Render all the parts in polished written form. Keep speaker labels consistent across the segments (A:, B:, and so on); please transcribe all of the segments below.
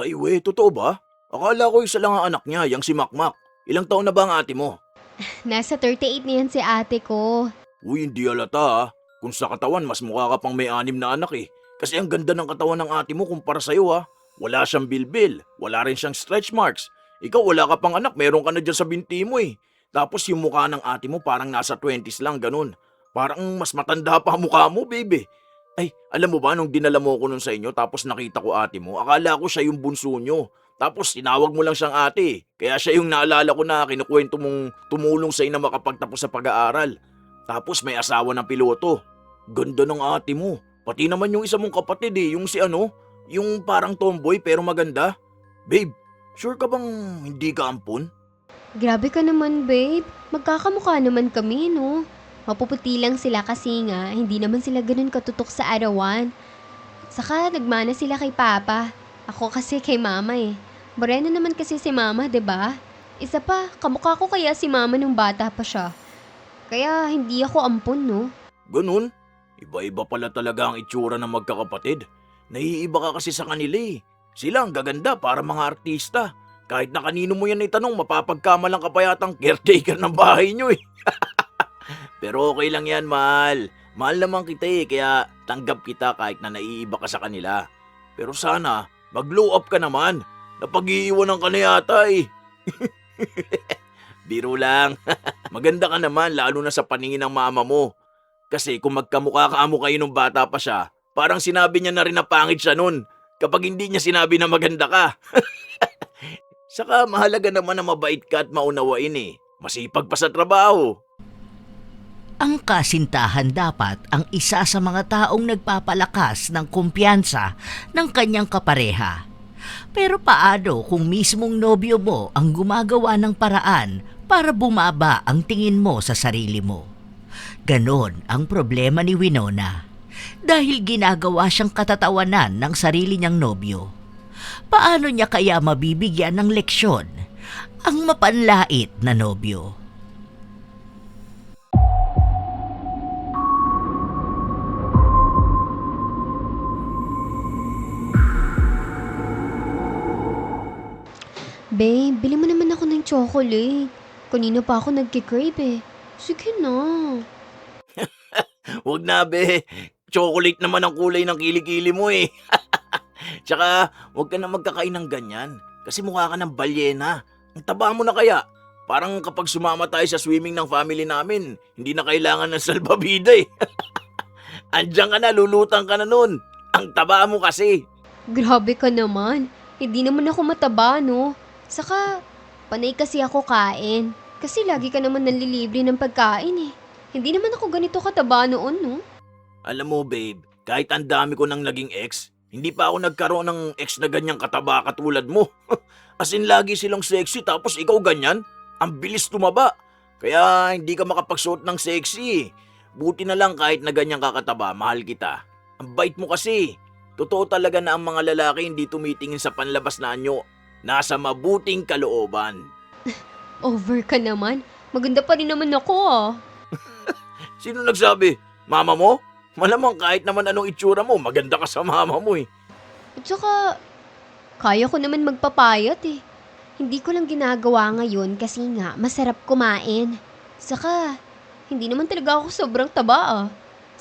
A: Ay we, totoo ba? Akala ko isa lang ang anak niya, yang si Makmak. Ilang taon na ba ang ate mo?
B: Nasa 38 na yan si ate ko.
A: Uy, hindi halata ah. Kung sa katawan, mas mukha ka pang may anim na anak eh. Kasi ang ganda ng katawan ng ate mo kumpara sa'yo ah. Wala siyang bilbil, wala rin siyang stretch marks. Ikaw wala ka pang anak, meron ka na dyan sa binti mo eh. Tapos yung mukha ng ate mo parang nasa 20s lang, ganun. Parang mas matanda pa ang mukha mo, baby. Ay, alam mo ba nung dinala mo ko nun sa inyo tapos nakita ko ate mo, akala ko siya yung bunso nyo. Tapos tinawag mo lang siyang ate. Kaya siya yung naalala ko na kinukwento mong tumulong sa na makapagtapos sa pag-aaral. Tapos may asawa ng piloto. Ganda ng ate mo. Pati naman yung isa mong kapatid eh, yung si ano, yung parang tomboy pero maganda. Babe, sure ka bang hindi ka ampun?
B: Grabe ka naman, babe. Magkakamukha naman kami, no? Mapuputi lang sila kasi nga, hindi naman sila ganun katutok sa arawan. Saka nagmana sila kay Papa. Ako kasi kay Mama eh. Moreno naman kasi si Mama, 'di ba? Isa pa, kamukha ko kaya si Mama nung bata pa siya. Kaya hindi ako ampun, no?
A: Ganun? Iba-iba pala talaga ang itsura ng magkakapatid. Naiiba ka kasi sa kanila eh. Sila ang gaganda para mga artista. Kahit na kanino mo yan itanong, mapapagkamalang ka pa yatang caretaker ng bahay nyo eh. Pero okay lang yan, mahal. Mahal naman kita eh, kaya tanggap kita kahit na naiiba ka sa kanila. Pero sana, mag-glow up ka naman. Napag-iiwanan ka na yata eh. Biro lang. Maganda ka naman, lalo na sa paningin ng mama mo. Kasi kung magkamukha-kamo kayo nung bata pa siya, parang sinabi niya na rin na pangit siya nun. Kapag hindi niya sinabi na maganda ka. Saka mahalaga naman na mabait ka at maunawain eh. Masipag pa sa trabaho.
C: Ang kasintahan dapat ang isa sa mga taong nagpapalakas ng kumpiyansa ng kanyang kapareha. Pero paano kung mismong nobyo mo ang gumagawa ng paraan para bumaba ang tingin mo sa sarili mo? Ganon ang problema ni Winona. Dahil ginagawa siyang katatawanan ng sarili niyang nobyo. Paano niya kaya mabibigyan ng leksyon ang mapanlait na nobyo?
B: Babe, bili mo naman ako ng chocolate. Kanina pa ako nagkikrave eh. Sige na.
A: Huwag na be. Chocolate naman ang kulay ng kilikili mo eh. Tsaka huwag ka na magkakain ng ganyan. Kasi mukha ka ng balyena. Ang taba mo na kaya. Parang kapag sumama tayo sa swimming ng family namin, hindi na kailangan ng salbabida eh. Andiyan ka na, lulutang ka na nun. Ang taba mo kasi.
B: Grabe ka naman. Hindi naman ako mataba, no? Saka, panay kasi ako kain. Kasi lagi ka naman nanlilibre ng pagkain eh. Hindi naman ako ganito kataba noon, no?
A: Alam mo babe, kahit ang dami ko nang naging ex, hindi pa ako nagkaroon ng ex na ganyang kataba katulad mo. As in lagi silang sexy tapos ikaw ganyan? Ang bilis tumaba. Kaya hindi ka makapagsuot ng sexy. Buti na lang kahit na ganyang kakataba, mahal kita. Ang bait mo kasi. Totoo talaga na ang mga lalaki hindi tumitingin sa panlabas na anyo. Nasa mabuting kalooban.
B: Over ka naman. Maganda pa rin naman ako ah.
A: Sino nagsabi? Mama mo? Malamang kahit naman anong itsura mo, maganda ka sa mama mo eh.
B: At saka, kaya ko naman magpapayat eh. Hindi ko lang ginagawa ngayon kasi nga masarap kumain. Saka, hindi naman talaga ako sobrang taba ah.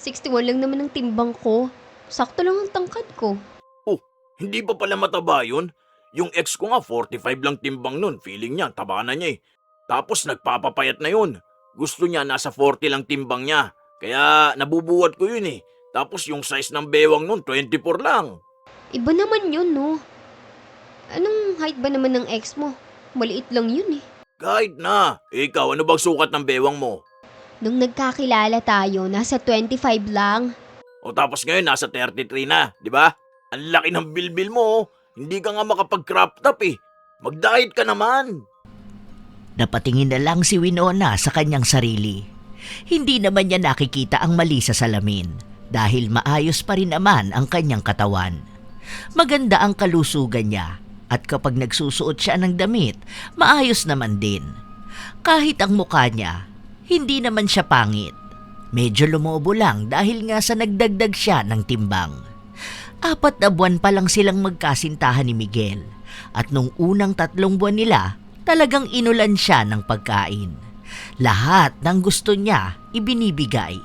B: 61 lang naman ang timbang ko. Sakto lang ang tangkad ko.
A: Oh, hindi pa pala mataba yun? Yung ex ko nga 45 lang timbang nun, feeling niya, taba na niya eh. Tapos nagpapapayat na yun. Gusto niya nasa 40 lang timbang niya. Kaya nabubuhat ko yun eh. Tapos yung size ng bewang nun, 24 lang.
B: Iba naman yun no. Anong height ba naman ng ex mo? Maliit lang yun eh.
A: Kahit na, ikaw ano bang sukat ng bewang mo?
B: Nung nagkakilala tayo, nasa 25 lang.
A: O tapos ngayon nasa 33 na, di ba? Ang laki ng bilbil mo, oh. Hindi ka nga makapag-crop top eh. Mag-diet ka naman.
C: Napatingin na lang si Winona sa kanyang sarili. Hindi naman niya nakikita ang mali sa salamin dahil maayos pa rin naman ang kanyang katawan. Maganda ang kalusugan niya at kapag nagsusuot siya ng damit, maayos naman din. Kahit ang mukha niya, hindi naman siya pangit. Medyo lumobo lang dahil nga sa nagdagdag siya ng timbang. 4 na buwan pa lang silang magkasintahan ni Miguel at nung unang 3 buwan nila, talagang inulan siya ng pagkain. Lahat ng gusto niya ibinibigay.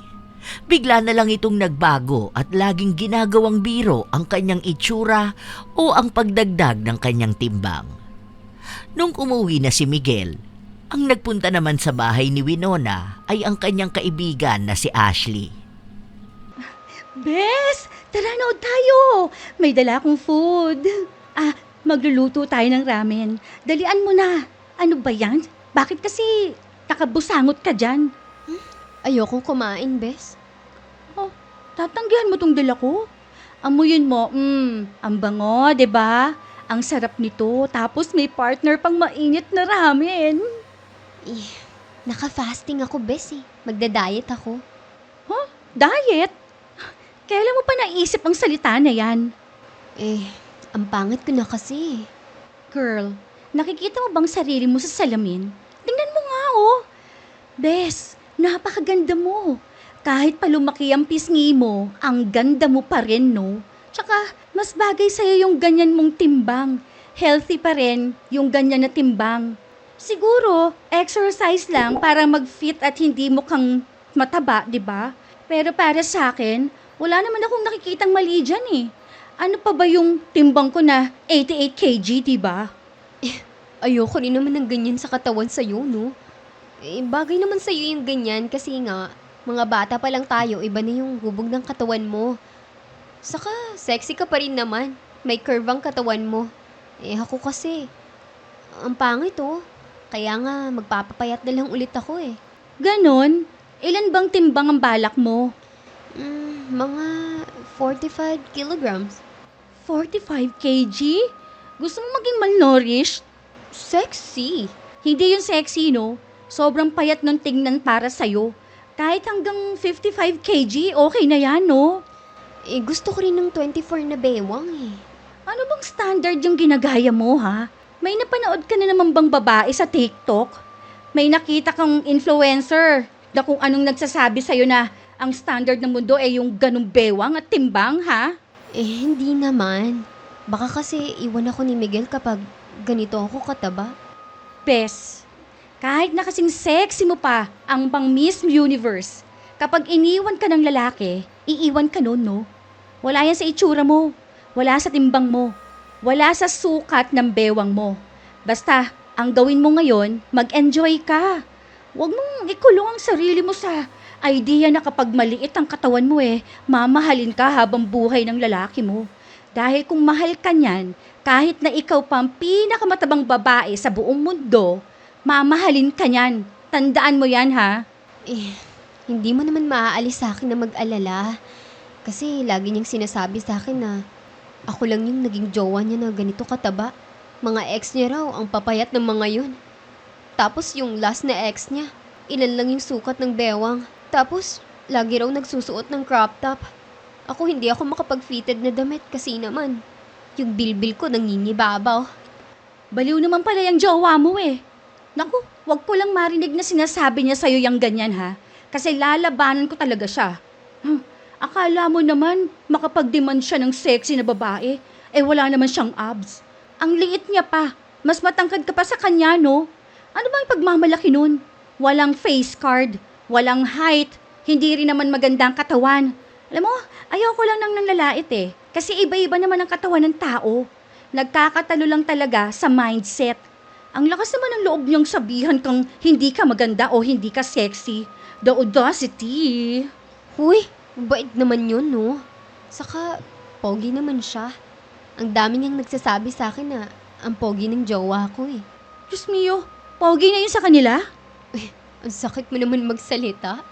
C: Bigla na lang itong nagbago at laging ginagawang biro ang kanyang itsura o ang pagdagdag ng kanyang timbang. Nung umuwi na si Miguel, ang nagpunta naman sa bahay ni Winona ay ang kanyang kaibigan na si Ashley.
D: Bes, tara nood tayo. May dala akong food. Magluluto tayo ng ramen. Dalian mo na. Ano ba yan? Bakit kasi nakabusangot ka dyan?
B: Ayokong kumain, bes.
D: Tatanggihan mo tong dala ko. Amuyin mo, ang bango, 'di ba? Ang sarap nito. Tapos may partner pang mainit na ramen.
B: Naka-fasting ako, bes eh. Magda-diet ako.
D: Diet? Kailan mo pa naisip ang salita na yan?
B: Ang pangit ko na kasi.
D: Girl, nakikita mo bang sarili mo sa salamin? Tingnan mo nga, oh. Bes, napakaganda mo. Kahit pa lumaki ang pisngi mo, ang ganda mo pa rin, no? Tsaka, mas bagay sa'yo yung ganyan mong timbang. Healthy pa rin yung ganyan na timbang. Siguro, exercise lang para mag-fit at hindi mukhang mataba, di ba? Pero para sa akin, wala naman akong nakikitang mali dyan eh. Ano pa ba yung timbang ko na 88 kg, di ba?
B: Ayoko rin naman ng ganyan sa katawan sa'yo, no? Bagay naman sa'yo yung ganyan kasi nga, mga bata pa lang tayo, iba na yung hubog ng katawan mo. Saka, sexy ka pa rin naman. May curve ang katawan mo. Ako kasi, ang pangit oh. Kaya nga, magpapapayat na lang ulit ako eh.
D: Ganon? Ilan bang timbang ang balak mo?
B: Mga 45 kilograms.
D: 45 kg? Gusto mo maging malnourished?
B: Sexy.
D: Hindi yung sexy, no? Sobrang payat ng tingnan para sa'yo. Kahit hanggang 55 kg, okay na yan, no?
B: Gusto ko rin ng 24 na bewang eh.
D: Ano bang standard yung ginagaya mo, ha? May napanood ka na naman bang babae sa TikTok? May nakita kang influencer na kung anong nagsasabi sa'yo na ang standard ng mundo ay yung ganung bewang at timbang, ha?
B: Hindi naman. Baka kasi iwan ako ni Miguel kapag ganito ako kataba.
D: Bes, kahit na kasing sexy mo pa ang pang Miss Universe, kapag iniwan ka ng lalaki, iiwan ka nun, no? Wala yan sa itsura mo, wala sa timbang mo, wala sa sukat ng bewang mo. Basta, ang gawin mo ngayon, mag-enjoy ka. Huwag mong ikulong ang sarili mo sa idea na kapag maliit ang katawan mo mamahalin ka habang buhay ng lalaki mo. Dahil kung mahal ka niyan, kahit na ikaw pa ang pinakamatabang babae sa buong mundo, mamahalin ka niyan. Tandaan mo yan, ha?
B: Hindi mo naman maaalis sa akin na mag-alala. Kasi lagi niyang sinasabi sa akin na ako lang yung naging jowa niya na ganito kataba. Mga ex niya raw ang papayat ng mga yun. Tapos yung last na ex niya, ilan lang yung sukat ng bewang. Tapos, lagi raw nagsusuot ng crop top. Ako hindi ako makapag-fitted na damit kasi naman, yung bilbil ko nangingibabaw.
D: Baliw naman pala yung jowa mo Naku, wag ko lang marinig na sinasabi niya sa'yo yung ganyan, ha? Kasi lalabanan ko talaga siya. Akala mo naman makapag-demand siya ng sexy na babae, wala naman siyang abs. Ang liit niya pa, mas matangkad ka pa sa kanya, no? Ano bang pagmamalaki nun? Walang face card, walang height, hindi rin naman magandang katawan. Alam mo, ayoko lang nang nanlalait kasi iba-iba naman ang katawan ng tao. Nagkakatalo lang talaga sa mindset. Ang lakas naman ng loob niyang sabihan kang hindi ka maganda o hindi ka sexy. The audacity.
B: Huy, bait naman yun, no? Saka, pogi naman siya. Ang dami niyang nagsasabi sa akin na ang pogi ng jowa ko
D: Diyos mio, pogi na yun sa kanila?
B: Ang sakit mo naman magsalita.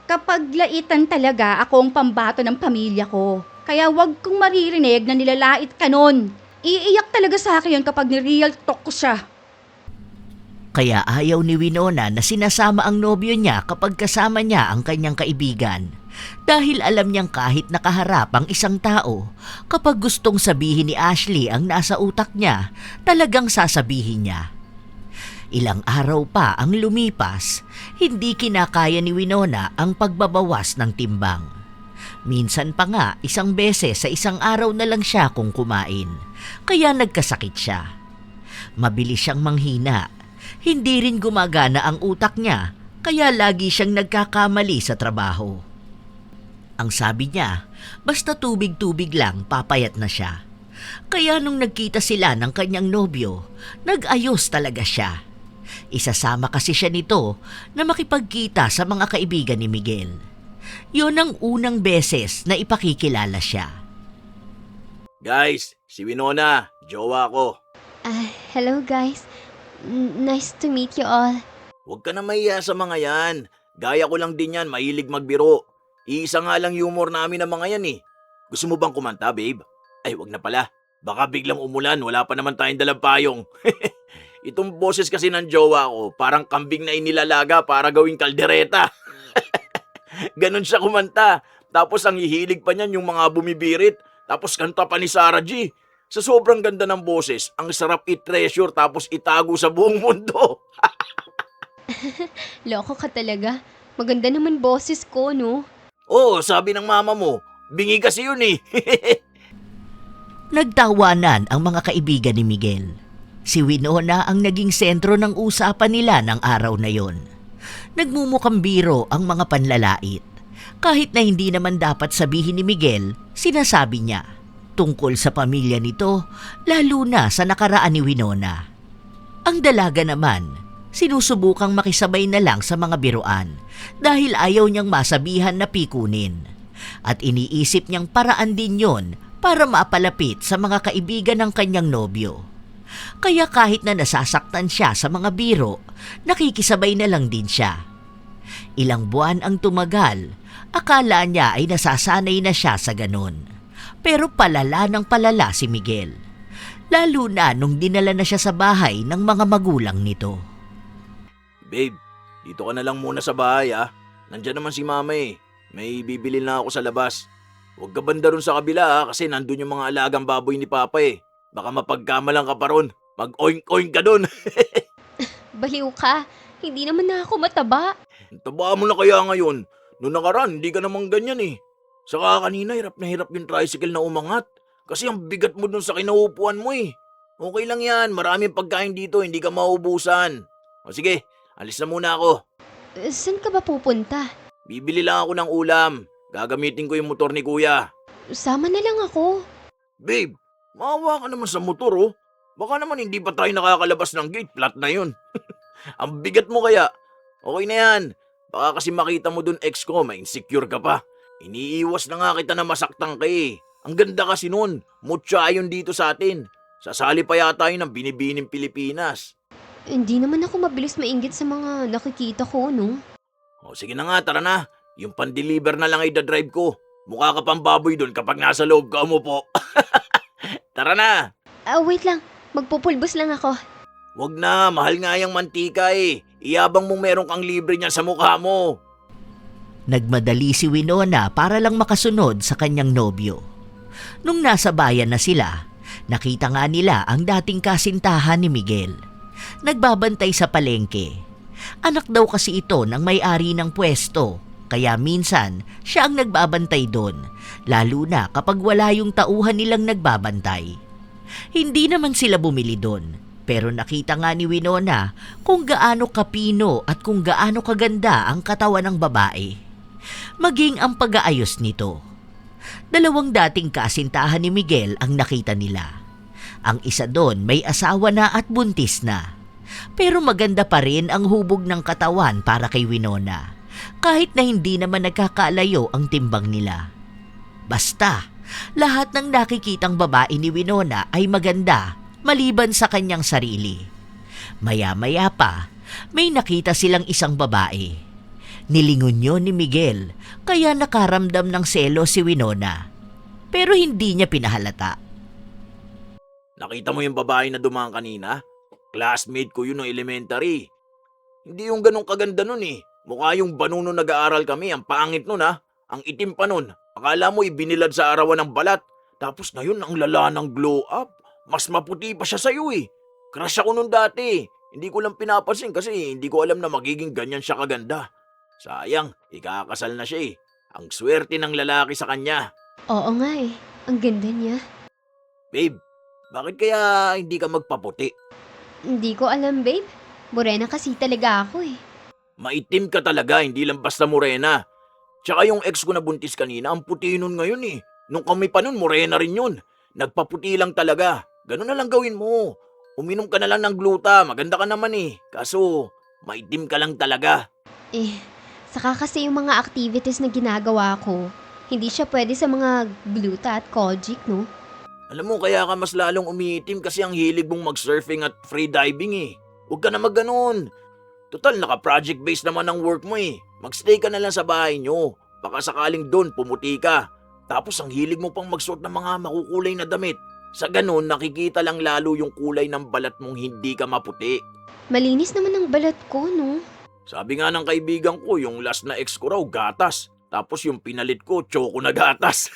D: Kapag laitan talaga ako ang pambato ng pamilya ko. Kaya wag kong maririnig na nilalait ka nun. Iiyak talaga sa akin yun kapag ni-real talk ko siya.
C: Kaya ayaw ni Winona na sinasama ang nobyo niya kapag kasama niya ang kanyang kaibigan. Dahil alam niyang kahit nakaharap ang isang tao, kapag gustong sabihin ni Ashley ang nasa utak niya, talagang sasabihin niya. Ilang araw pa ang lumipas, hindi kinakaya ni Winona ang pagbabawas ng timbang. Minsan pa nga, isang beses sa isang araw na lang siya kung kumain. Kaya nagkasakit siya. Mabilis siyang manghina. Hindi rin gumagana ang utak niya, kaya lagi siyang nagkakamali sa trabaho. Ang sabi niya, basta tubig-tubig lang, papayat na siya. Kaya nung nagkita sila ng kanyang nobyo, nag-ayos talaga siya. Isasama kasi siya nito na makipagkita sa mga kaibigan ni Miguel. Yon ang unang beses na ipakikilala siya.
A: Guys, si Winona, jowa ko.
B: Hello guys. Nice to meet you all.
A: Huwag ka na mahiya sa mga yan. Gaya ko lang din yan, mahilig magbiro. Iisa nga lang humor namin ng mga yan eh. Gusto mo bang kumanta, babe? Ay, wag na pala. Baka biglang umulan, wala pa naman tayong dalang payong. Itong boses kasi ng jowa ko, parang kambing na inilalaga para gawing kaldereta. Ganon siya kumanta. Tapos ang hihilig pa niyan yung mga bumibirit. Tapos kanta pa ni Sarah G. Sa sobrang ganda ng boses, ang sarap i-treasure tapos itago sa buong mundo.
B: Loko ka talaga. Maganda naman boses ko, no?
A: Oo, sabi ng mama mo, bingi kasi yun eh.
C: Nagtawanan ang mga kaibigan ni Miguel. Si Winona ang naging sentro ng usapan nila ng araw na yon. Nagmumukhang biro ang mga panlalait. Kahit na hindi naman dapat sabihin ni Miguel, sinasabi niya tungkol sa pamilya nito, lalo na sa nakaraan ni Winona. Ang dalaga naman, sinusubukang makisabay na lang sa mga biruan dahil ayaw niyang masabihan na pikunin. At iniisip niyang paraan din yon para maapalapit sa mga kaibigan ng kanyang nobyo. Kaya kahit na nasasaktan siya sa mga biro, nakikisabay na lang din siya. Ilang buwan ang tumagal, akala niya ay nasasanay na siya sa ganon. Pero palala ng palala si Miguel. Lalo na nung dinala na siya sa bahay ng mga magulang nito.
A: Babe, dito ka na lang muna sa bahay ah. Nandyan naman si mama eh. May bibili na ako sa labas. Huwag ka banda ron sa kabila ah, kasi nandun yung mga alagang baboy ni Papa eh. Baka mapagkamalang ka pa ron. Mag-oink-oink ka dun.
B: Baliw ka. Hindi naman na ako mataba.
A: Taba mo na kaya ngayon. Noong nakaraan, hindi ka naman ganyan eh. Saka kanina, hirap na hirap yung tricycle na umangat. Kasi ang bigat mo dun sa kinaupuan mo eh. Okay lang yan, maraming pagkain dito, hindi ka maubusan. O sige, alis na muna ako.
B: Saan ka ba pupunta?
A: Bibili lang ako ng ulam. Gagamitin ko yung motor ni kuya.
B: Sama na lang ako.
A: Babe, maawa ka naman sa motor oh. Baka naman hindi pa tayo nakakalabas ng gate, flat na yun. Ang bigat mo kaya. Okay na yan. Baka kasi makita mo dun ex ko, ma-insecure ka pa. Iniiwas na nga kita na masaktan ka eh. Ang ganda kasi nun, mutya yun dito sa atin. Sasali pa yata yun ng binibining Pilipinas.
B: Hindi naman ako mabilis mainggit sa mga nakikita ko, no?
A: O sige na nga, tara na. Yung pan-deliver na lang ay dadrive ko. Mukha ka pang baboy dun kapag nasa loob ka umupo. Tara na.
B: Wait lang. Magpupulbos lang ako.
A: Wag na, mahal nga yung mantika eh. Iyabang mong meron kang libre niyan sa mukha mo.
C: Nagmadali si Winona para lang makasunod sa kanyang nobyo. Nung nasa bayan na sila, nakita nga nila ang dating kasintahan ni Miguel. Nagbabantay sa palengke. Anak daw kasi ito ng may-ari ng pwesto, kaya minsan siya ang nagbabantay doon, lalo na kapag wala yung tauhan nilang nagbabantay. Hindi naman sila bumili doon, pero nakita nga ni Winona kung gaano kapino at kung gaano kaganda ang katawan ng babae. Maging ang pag-aayos nito. Dalawang dating kasintahan ni Miguel ang nakita nila. Ang isa doon may asawa na at buntis na. Pero maganda pa rin ang hubog ng katawan para kay Winona, kahit na hindi naman nagkakalayo ang timbang nila. Basta, lahat ng nakikitang babae ni Winona ay maganda maliban sa kanyang sarili. Maya-maya pa, may nakita silang isang babae. Nilingon yun ni Miguel, kaya nakaramdam ng selo si Winona. Pero hindi niya pinahalata.
A: Nakita mo yung babae na dumaan kanina? Classmate ko yun ng elementary. Hindi yung ganong kaganda nun eh. Mukha yung banu nung nag-aaral kami. Ang pangit nun ha. Ang itim pa nun. Akala mo ibinilad sa arawan ng balat. Tapos ngayon ang lala ng glow up. Mas maputi pa siya sa'yo eh. Crush ako nun dati. Hindi ko lang pinapansin kasi hindi ko alam na magiging ganyan siya kaganda. Sayang, ikakasal na siya eh. Ang swerte ng lalaki sa kanya.
B: Oo nga eh. Ang ganda niya.
A: Babe, bakit kaya hindi ka magpaputi?
B: Hindi ko alam, babe. Morena kasi talaga ako eh.
A: Maitim ka talaga, hindi lang basta morena. Tsaka yung ex ko na buntis kanina, ang puti nun ngayon eh. Nung kami pa nun, morena rin yun. Nagpaputi lang talaga. Ganun na lang gawin mo. Uminom ka na lang ng gluta, maganda ka naman eh. Kaso, maitim ka lang talaga.
B: Eh, saka kasi yung mga activities na ginagawa ko, hindi siya pwede sa mga gluta at kojic, no?
A: Alam mo, kaya ka mas lalong umiitim kasi ang hilig mong mag-surfing at freediving eh. Huwag ka na magganon. Total, naka-project base naman ang work mo eh. Magstay ka na lang sa bahay nyo. Baka sakaling doon, pumuti ka. Tapos ang hilig mo pang magsuot ng mga makukulay na damit. Sa ganon, nakikita lang lalo yung kulay ng balat mong hindi ka maputi.
B: Malinis naman ang balat ko, no?
A: Sabi nga ng kaibigan ko, yung last na ex ko raw, gatas. Tapos yung pinalit ko, choco na gatas.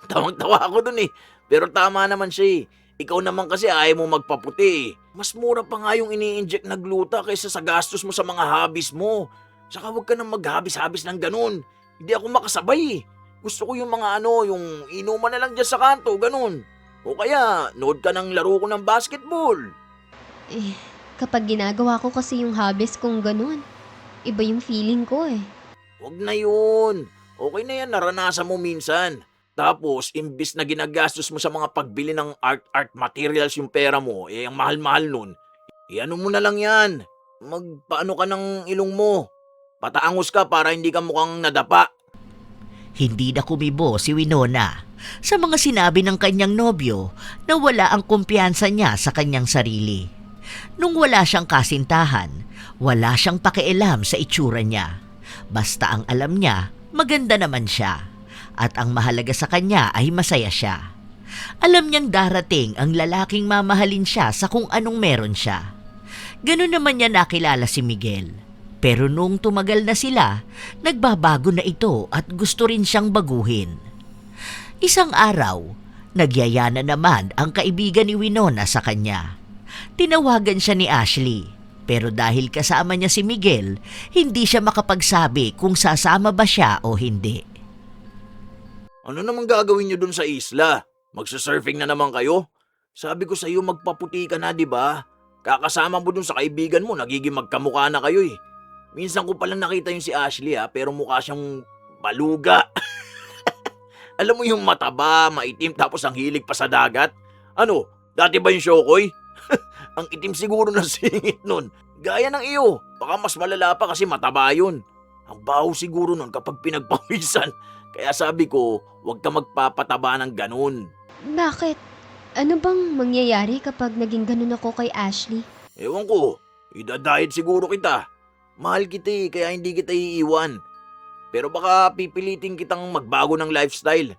A: Tawang-tawa ako dun eh. Pero tama naman siya eh. Ikaw naman kasi ayaw mo magpaputi eh. Mas mura pa nga yung ini-inject na gluta kaysa sa gastos mo sa mga hobbies mo. Saka huwag ka nang mag-habis-habis ng ganun. Hindi ako makasabay eh. Gusto ko yung mga yung inuman na lang dyan sa kanto, ganun. O kaya, nood ka ng laro ko ng basketball.
B: Eh, kapag ginagawa ko kasi yung hobbies kong ganun, iba yung feeling ko eh.
A: Huwag na yun. Okay na yan, naranasan mo minsan. Tapos, imbis na ginagastos mo sa mga pagbili ng art materials yung pera mo, ang mahal-mahal nun, ano mo na lang yan. Magpaano ka ng ilong mo. Pataangos ka para hindi ka mukhang nadapa.
C: Hindi na kumibo si Winona sa mga sinabi ng kanyang nobyo na wala ang kumpiyansa niya sa kanyang sarili. Nung wala siyang kasintahan, wala siyang pakialam sa itsura niya. Basta ang alam niya, maganda naman siya. At ang mahalaga sa kanya ay masaya siya. Alam niyang darating ang lalaking mamahalin siya sa kung anong meron siya. Ganun naman niya nakilala si Miguel. Pero nung tumagal na sila, nagbabago na ito at gusto rin siyang baguhin. Isang araw, nagyaya na naman ang kaibigan ni Winona sa kanya. Tinawagan siya ni Ashley. Pero dahil kasama niya si Miguel, hindi siya makapagsabi kung sasama ba siya o hindi.
A: Ano naman gagawin nyo dun sa isla? Magsasurfing na naman kayo? Sabi ko sa iyo magpaputi ka na, di ba? Kakasama mo dun sa kaibigan mo, nagiging magkamukha na kayo eh. Minsan ko palang nakita yung si Ashley pero mukha siyang baluga. Alam mo yung mataba, maitim tapos ang hilig pa sa dagat? Ano, dati ba yung Shokoy? Ang itim siguro ng singit nun. Gaya ng iyo, baka mas malala pa kasi mataba yun. Ang baho siguro nun kapag pinagpawisan. Kaya sabi ko, huwag ka magpapataba ng ganun.
B: Bakit? Ano bang mangyayari kapag naging ganun ako kay Ashley?
A: Ewan ko, idadayad siguro kita. Mahal kita kaya hindi kita iiwan. Pero baka pipilitin kitang magbago ng lifestyle.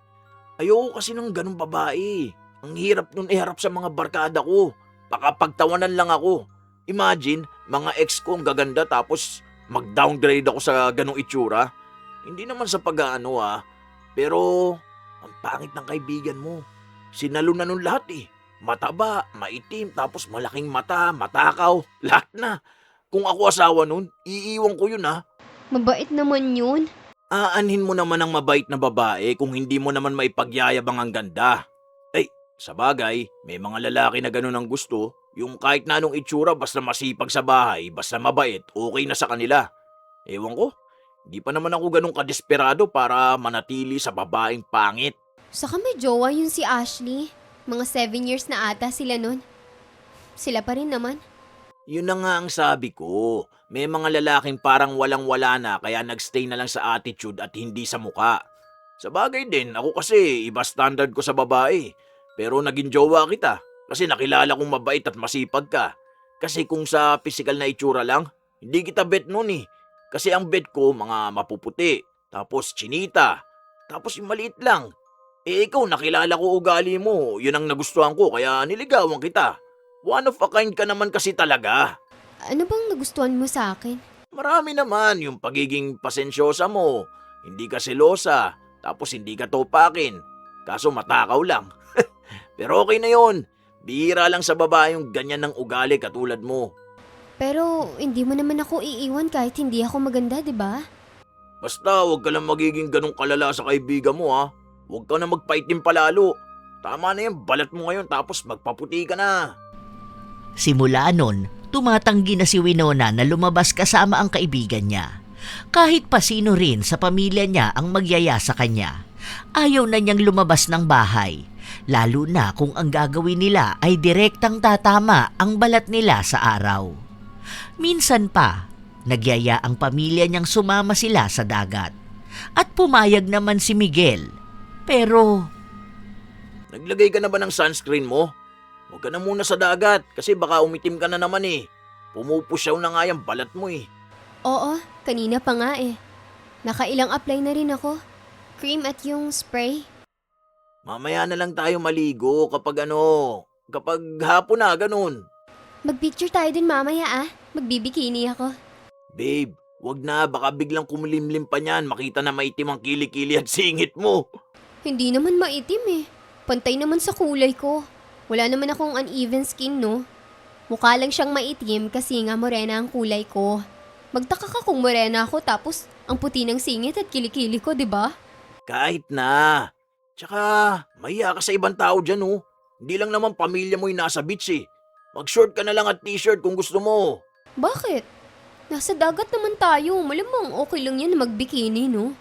A: Ayoko kasi ng ganung babae. Ang hirap nun iharap sa mga barkada ko. Baka pagtawanan lang ako. Imagine, mga ex ko ang gaganda tapos mag-downgrade ako sa ganung itsura. Hindi naman sa pag-aano pero ang pangit ng kaibigan mo. Sinalo na nun lahat Mataba, maitim, tapos malaking mata, matakaw, lahat na. Kung ako asawa nun, iiwan ko yun
B: Mabait naman yun.
A: Aanhin mo naman ang mabait na babae kung hindi mo naman maipagyayabang ang ganda. Sa bagay, may mga lalaki na ganun ang gusto, yung kahit na anong itsura basta masipag sa bahay, basta mabait, okay na sa kanila. Ewan ko, di pa naman ako ganun kadesperado para manatili sa babaeng pangit.
B: Saka may jowa yun si Ashley. Mga 7 years na ata sila nun. Sila pa rin naman.
A: Yun na nga ang sabi ko. May mga lalaking parang walang-wala na kaya nagstay na lang sa attitude at hindi sa muka. Sa bagay din, ako kasi iba standard ko sa babae. Pero naging jowa kita kasi nakilala kong mabait at masipag ka. Kasi kung sa physical na itsura lang, hindi kita bet nun Kasi ang bet ko mga mapuputi, tapos chinita, tapos yung maliit lang. Ikaw nakilala ko ugali mo, yun ang nagustuhan ko kaya niligawan kita. One of a kind ka naman kasi talaga.
B: Ano bang nagustuhan mo sa akin?
A: Marami naman yung pagiging pasensyosa mo, hindi ka selosa, tapos hindi ka topakin. Kaso matakaw lang. Pero okay na yun. Bihira lang sa babae yung ganyan ng ugali katulad mo.
B: Pero hindi mo naman ako iiwan kahit hindi ako maganda, di ba?
A: Basta huwag ka lang magiging ganong kalala sa kaibigan mo ha. Huwag ka na magpaitim palalo. Tama na yan, balat mo ngayon tapos magpaputi ka na.
C: Simula nun, tumatanggi na si Winona na lumabas kasama ang kaibigan niya. Kahit pa sino rin sa pamilya niya ang magyaya sa kanya, ayaw na niyang lumabas ng bahay. Lalo na kung ang gagawin nila ay direktang tatama ang balat nila sa araw. Minsan pa, nagyaya ang pamilya niyang sumama sila sa dagat. At pumayag naman si Miguel. Pero
A: Naglagay ka na ba ng sunscreen mo? Huwag ka na muna sa dagat kasi baka umitim ka na naman eh. Pumupusyaw na nga yung balat mo eh.
B: Oo, kanina pa nga eh. Nakailang apply na rin ako. Cream at yung spray.
A: Mamaya na lang tayo maligo kapag hapon na ganun.
B: Mag-picture tayo din mamaya ah. Magbibikini ako.
A: Babe, wag na, baka biglang kumulimlim pa niyan, makita na maitim ang kilikili at singit mo.
B: Hindi naman maitim eh. Pantay naman sa kulay ko. Wala naman akong uneven skin no. Mukha lang siyang maitim kasi nga morena ang kulay ko. Magtaka ka kung morena ako tapos ang puti ng singit at kilikili ko, di ba?
A: Kahit na. Tsaka, mahiya ka sa ibang tao dyan oh. Hindi lang naman pamilya mo yung nasa beach eh. Mag-short ka na lang at t-shirt kung gusto mo.
B: Bakit? Nasa dagat naman tayo. Malamang okay lang yan na magbikini, no?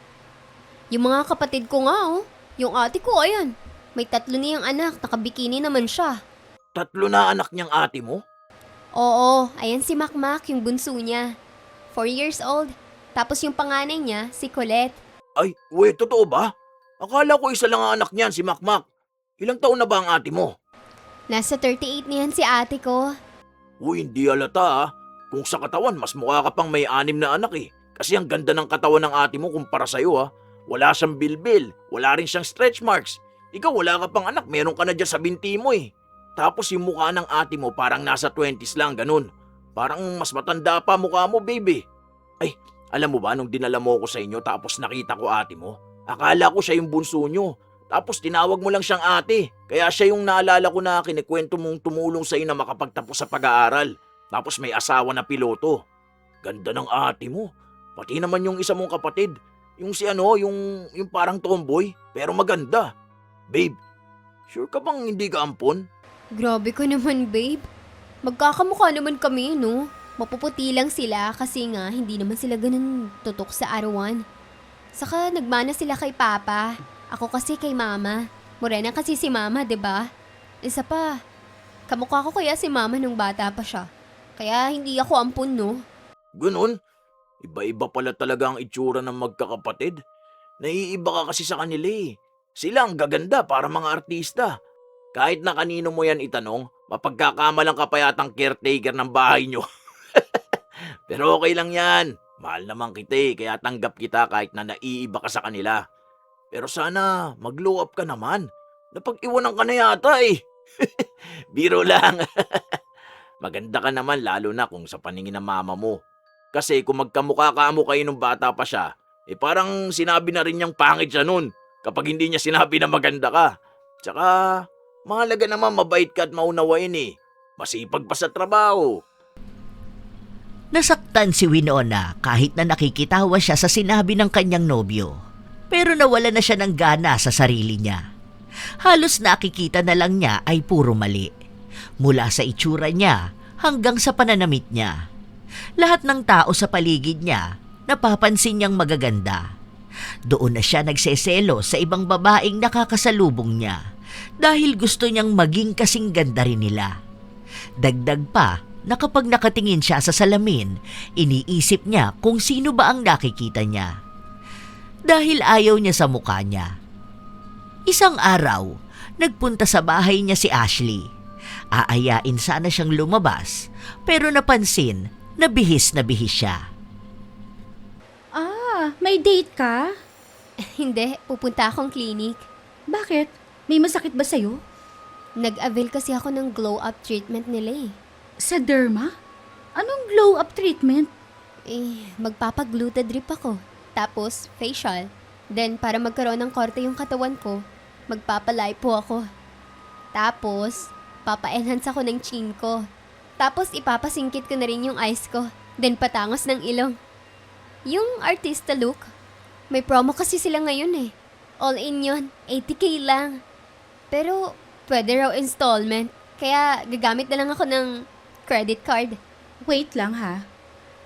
B: Yung mga kapatid ko nga, oh. Yung ate ko, ayan. May 3 niyang anak. Nakabikini naman siya.
A: 3 na anak niyang ate mo?
B: Oo, ayan si Makmak, yung bunso niya. 4 years old. Tapos yung panganay niya, si Colette.
A: Ay, wait, totoo ba? Akala ko isa lang ang anak niyan, si Makmak. Ilang taon na ba ang ate mo?
B: Nasa 38 niyan si ate ko.
A: Uy, hindi halata ah. Kung sa katawan, mas mukha ka pang may 6 na anak eh. Kasi ang ganda ng katawan ng ate mo kumpara sa'yo ah. Wala siyang bilbil, wala rin siyang stretch marks. Ikaw wala ka pang anak, meron ka na dyan sa binti mo eh. Tapos yung mukha ng ate mo parang nasa 20s lang, ganun. Parang mas matanda pa mukha mo, baby. Ay, alam mo ba nung dinala mo ko sa inyo tapos nakita ko ate mo? Akala ko siya yung bunso nyo. Tapos tinawag mo lang siyang ate. Kaya siya yung naalala ko na kinikwento mong tumulong sa'yo na makapagtapos sa pag-aaral. Tapos may asawa na piloto. Ganda ng ate mo. Pati naman yung isa mong kapatid. Yung yung parang tomboy, pero maganda. Babe, sure ka bang hindi ka ampon?
B: Grabe ka naman, babe. Magkakamukha naman kami, no? Mapuputi lang sila kasi nga hindi naman sila ganun tutok sa arawan. Saka nagmana sila kay Papa. Ako kasi kay Mama. Morena kasi si Mama, 'di ba? Isa pa, kamukha ko kaya si Mama nung bata pa siya. Kaya hindi ako ampun, no?
A: Ganun? Iba-iba pala talaga ang itsura ng magkakapatid. Naiiba ka kasi sa kanila eh. Sila ang gaganda para mga artista. Kahit na kanino mo yan itanong, mapagkakamalang ka pa yatang caretaker ng bahay nyo. Pero okay lang yan. Mahal naman kita eh, kaya tanggap kita kahit na naiiba ka sa kanila. Pero sana mag-glow up ka naman. Napag-iwanan ka na yata eh. Biro lang. Maganda ka naman lalo na kung sa paningin ng mama mo. Kasi kung magkamukha-kamo kayo nung bata pa siya, parang sinabi na rin niyang pangit siya nun kapag hindi niya sinabi na maganda ka. Tsaka, mahalaga naman mabait ka at maunawain eh. Masipag pa sa trabaho.
C: nasaktan si Winona kahit na nakikitawa siya sa sinabi ng kanyang nobyo. Pero nawala na siya ng gana sa sarili niya. Halos nakikita na lang niya ay puro mali. Mula sa itsura niya hanggang sa pananamit niya. Lahat ng tao sa paligid niya napapansin niyang magaganda. Doon na siya nagseselo sa ibang babaeng nakakasalubong niya dahil gusto niyang maging kasing ganda rin nila. Dagdag pa na kapag nakatingin siya sa salamin, iniisip niya kung sino ba ang nakikita niya. Dahil ayaw niya sa mukha niya. Isang araw, nagpunta sa bahay niya si Ashley. Aayain sana siyang lumabas, pero napansin na bihis siya.
D: Ah, may date ka?
B: Hindi, pupunta akong clinic.
D: Bakit? May masakit ba sa'yo?
B: Nag-avail kasi ako ng glow-up treatment nila eh.
D: Sa derma? Anong glow-up treatment?
B: Magpapagluta drip ako. Tapos, facial. Then, para magkaroon ng korte yung katawan ko, magpapalipo ako. Tapos, papa-enhance ako ng chin ko. Tapos, ipapasingkit ko na rin yung eyes ko. Then, patangos ng ilong. Yung artista look, May promo kasi sila ngayon eh. All in yun, 80k lang. Pero pwede raw installment, kaya gagamit na lang ako ng credit card.
D: Wait lang ha.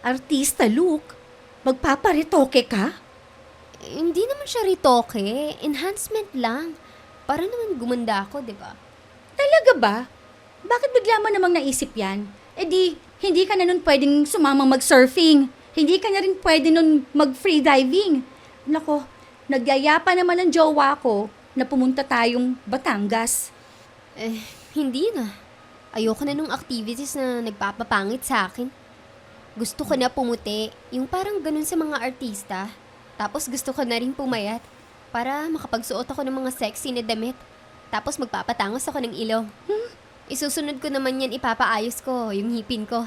D: Artista Luke, magpaparitoke ka?
B: Hindi naman siya ritoke, enhancement lang. Para naman gumanda ako, di ba?
D: Talaga ba? Bakit bigla mo namang naisip yan? Eh di, hindi ka na nun pwedeng sumamang mag-surfing. Hindi ka na rin pwede nun mag-free diving. Nako, nagyayapa naman ang jowa ko na pumunta tayong Batangas.
B: Hindi na. Ayoko na nung activities na nagpapapangit sa akin. Gusto ko na pumuti, yung parang ganun sa mga artista. Tapos gusto ko na rin pumayat para makapagsuot ako ng mga sexy na damit. Tapos magpapatangos ako ng ilong. Isusunod ko naman yan, ipapaayos ko yung ngipin ko.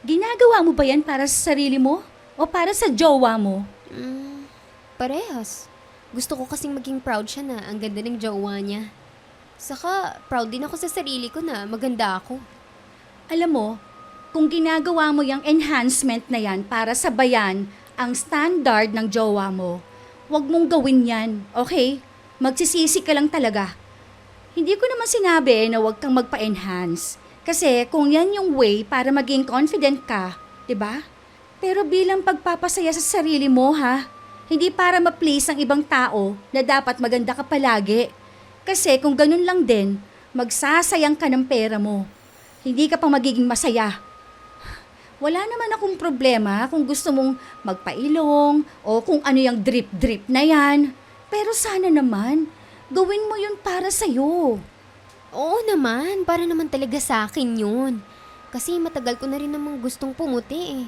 D: Ginagawa mo ba yan para sa sarili mo? O para sa jowa mo?
B: Parehas. Gusto ko kasing maging proud siya na ang ganda ng jowa niya. Saka, proud din ako sa sarili ko na maganda ako.
D: Alam mo, kung ginagawa mo yung enhancement na yan para sabayan ang standard ng jowa mo, huwag mong gawin yan, okay? Magsisisi ka lang talaga. Hindi ko naman sinabi na huwag kang magpa-enhance. Kasi kung yan yung way para maging confident ka, 'di ba? Pero bilang pagpapasaya sa sarili mo ha, hindi para ma-please ang ibang tao na dapat maganda ka palagi. Kasi kung ganun lang din, magsasayang ka ng pera mo. Hindi ka pang magiging masaya. Wala naman akong problema kung gusto mong magpailong o kung ano yung drip-drip na yan. Pero sana naman, gawin mo yun para sa'yo.
B: Oo naman, para naman talaga sa akin yun. Kasi matagal ko na rin namang gustong pumuti eh.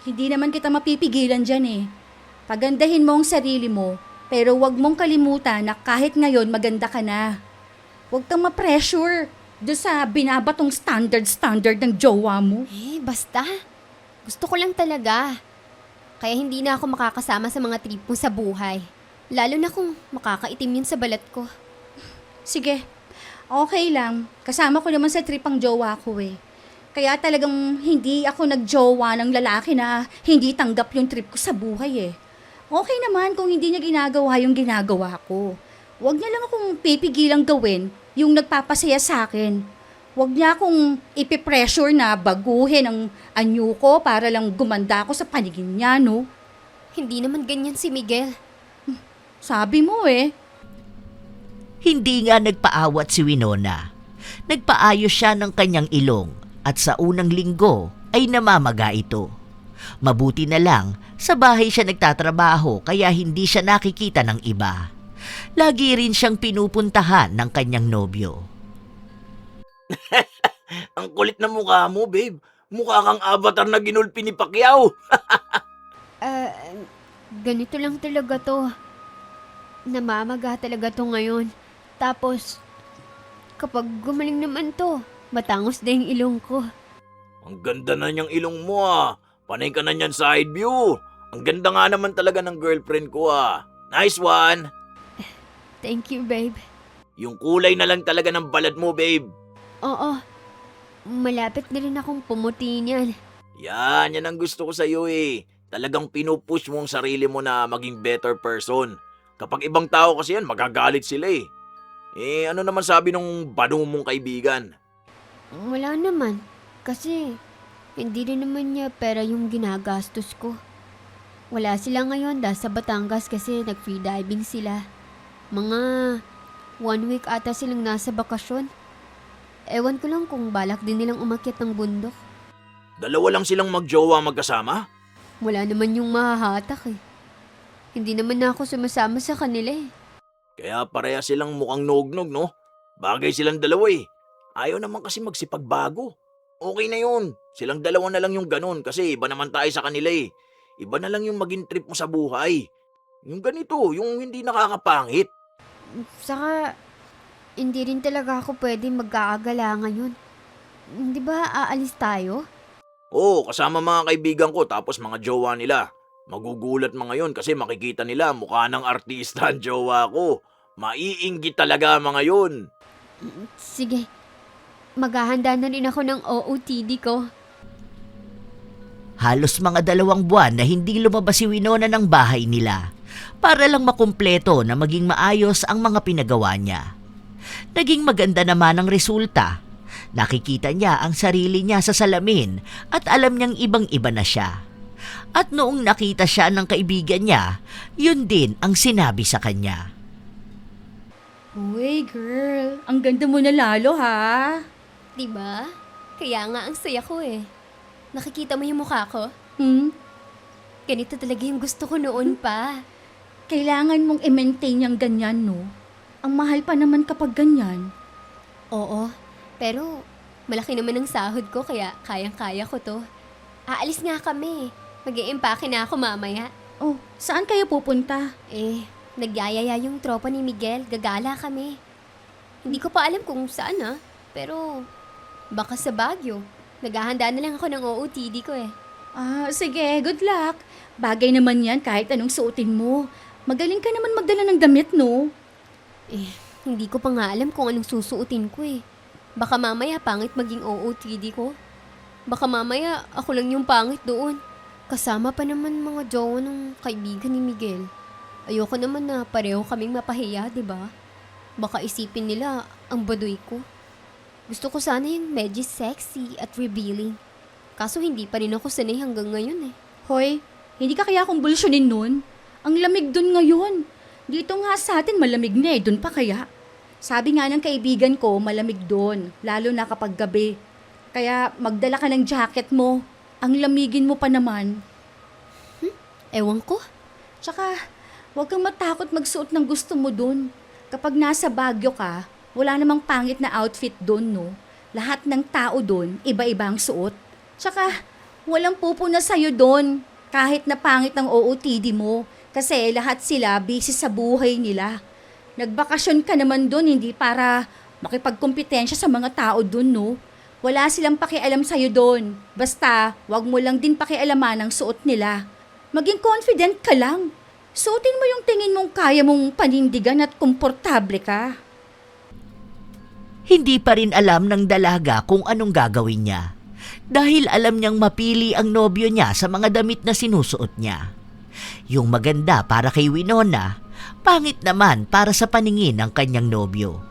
D: Hindi naman kita mapipigilan dyan eh. Pagandahin mo ang sarili mo, pero wag mong kalimutan na kahit ngayon maganda ka na. Huwag kang ma-pressure doon sa binabatong standard ng jowa mo.
B: Basta. Gusto ko lang talaga. Kaya hindi na ako makakasama sa mga trip mo sa buhay. Lalo na kung makakaitim yun sa balat ko.
D: Sige, okay lang. Kasama ko naman sa trip ang jowa ko eh. Kaya talagang hindi ako nagjowa ng lalaki na hindi tanggap yung trip ko sa buhay eh. Okay naman kung hindi niya ginagawa yung ginagawa ko. Huwag niya lang akong pipigilang gawin yung nagpapasaya sa akin. Huwag niya akong ipipressure na baguhin ang anyo ko para lang gumanda ako sa paningin niya, no?
B: Hindi naman ganyan si Miguel.
D: Sabi mo eh.
C: Hindi nga nagpaawat si Winona. Nagpaayos siya ng kanyang ilong at sa unang linggo ay namamaga ito. Mabuti na lang, sa bahay siya nagtatrabaho kaya hindi siya nakikita ng iba. Lagi rin siyang pinupuntahan ng kanyang nobyo.
A: Ang kulit na mukha mo, babe. Mukha kang avatar na ginulpi ni Pacquiao.
B: Ganito lang talaga to. Namamaga talaga to ngayon. Tapos, kapag gumaling naman to, matangos na yung ilong ko.
A: Ang ganda na niyang ilong mo ah. Panay ka na niyan side view. Ang ganda nga naman talaga ng girlfriend ko ah. Nice one.
B: Thank you, babe.
A: Yung kulay na lang talaga ng balat mo, babe.
B: Oo. Malapit na rin akong pumuti niyan.
A: Yan ang gusto ko sa'yo eh. Talagang pinupush mo ang sarili mo na maging better person. Kapag ibang tao kasi yan, magagalit sila eh. Ano naman sabi nung bano mong kaibigan?
B: Wala naman. Kasi, hindi rin naman niya pera yung ginagastos ko. Wala sila ngayon dahil sa Batangas kasi nag-free diving sila. Mga 1 week ata silang nasa bakasyon. Ewan ko lang kung balak din nilang umakyat ng bundok.
A: Dalawa lang silang magjowa magkasama?
B: Wala naman yung mahahatak eh. Hindi naman na ako sumasama sa kanila eh.
A: Kaya pareha silang mukhang nog-nog, no? Bagay silang dalawa eh. Ayaw naman kasi magsipagbago. Okay na yun. Silang dalawa na lang yung ganun kasi iba naman tayo sa kanila eh. Iba na lang yung maging trip mo sa buhay. Yung ganito, yung hindi nakakapangit.
B: Saka, hindi rin talaga ako pwede mag-aagala ngayon. Di ba aalis tayo?
A: Oo, kasama mga kaibigan ko tapos mga jowa nila. Magugulat mga yun kasi makikita nila mukha ng artista ang jowa ko. Maiinggit talaga mga yun.
B: Sige, maghahanda na rin ako ng OOTD ko.
C: Halos mga 2 buwan na hindi lumabas si Winona ng bahay nila para lang makumpleto na maging maayos ang mga pinagawa niya. Naging maganda naman ang resulta. Nakikita niya ang sarili niya sa salamin at alam niyang ibang-iba na siya. At noong nakita siya ng kaibigan niya, yun din ang sinabi sa kanya.
D: Uy, girl. Ang ganda mo na lalo, ha?
B: Diba? Kaya nga ang saya ko eh. Nakikita mo yung mukha ko? Ganito talaga yung gusto ko noon pa.
D: Kailangan mong i-maintain yung ganyan, no? Ang mahal pa naman kapag ganyan.
B: Oo, pero malaki naman ang sahod ko kaya kayang-kaya ko to. Aalis nga kami. Mag-iimpake na ako mamaya.
D: Oh, saan kayo pupunta?
B: Nagyayaya yung tropa ni Miguel. Gagala kami. Hindi ko pa alam kung saan pero baka sa Baguio. Naghahanda na lang ako ng OOTD ko eh.
D: Sige, good luck. Bagay naman yan kahit anong suotin mo. Magaling ka naman magdala ng damit, no?
B: Hindi ko pa nga alam kung anong susuotin ko eh. Baka mamaya pangit maging OOTD ko. Baka mamaya ako lang yung pangit doon. Kasama pa naman mga jowa ng kaibigan ni Miguel. Ayoko naman na pareho kaming mapahiya, diba? Baka isipin nila ang baduy ko. Gusto ko sana yung medyo sexy at revealing. Kaso hindi pa rin ako sanay hanggang ngayon eh.
D: Hoy, hindi ka kaya kumbulsyonin nun? Ang lamig dun ngayon. Dito nga sa atin malamig na dun pa kaya. Sabi nga ng kaibigan ko, malamig dun, lalo na kapag gabi. Kaya magdala ka ng jacket mo. Ang lamigin mo pa naman.
B: Ewan ko.
D: Tsaka, huwag kang matakot magsuot ng gusto mo dun. Kapag nasa Baguio ka, wala namang pangit na outfit dun, no? Lahat ng tao dun, iba-iba ang suot. Tsaka, walang pupuna sa'yo dun. Kahit na pangit ng OOTD mo. Kasi lahat sila busy sa buhay nila. Nagbakasyon ka naman dun, hindi para makipagkompetensya sa mga tao dun, no? Wala silang pakialam sa'yo dun. Basta, wag mo lang din pakialaman ang suot nila. Maging confident ka lang. Suotin mo yung tingin mong kaya mong panindigan at komportable ka.
C: Hindi pa rin alam ng dalaga kung anong gagawin niya. Dahil alam niyang mapili ang nobyo niya sa mga damit na sinusuot niya. Yung maganda para kay Winona, pangit naman para sa paningin ng kanyang nobyo.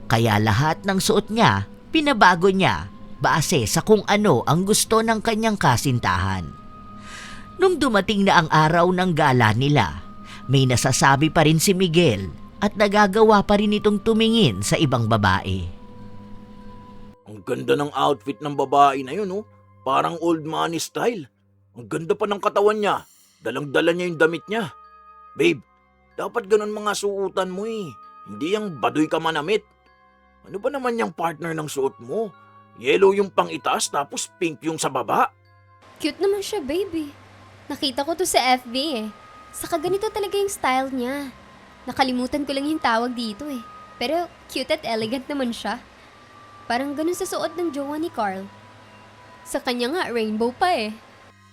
C: Kaya lahat ng suot niya, pinabago niya base sa kung ano ang gusto ng kanyang kasintahan. Nung dumating na ang araw ng gala nila, may nasasabi pa rin si Miguel at nagagawa pa rin itong tumingin sa ibang babae.
A: Ang ganda ng outfit ng babae na yun, oh. Parang old money style. Ang ganda pa ng katawan niya. Dalang-dala niya yung damit niya. Babe, dapat ganun mga suotan mo eh. Hindi yung baduy ka manamit. Ano ba naman yung partner ng suot mo? Yellow yung pang itaas tapos pink yung sa baba.
B: Cute naman siya, baby. Nakita ko to sa FB eh. Saka ganito talaga yung style niya. Nakalimutan ko lang yung tawag dito eh. Pero cute at elegant naman siya. Parang ganun sa suot ng jowa ni Carl. Sa kanya nga, rainbow pa eh.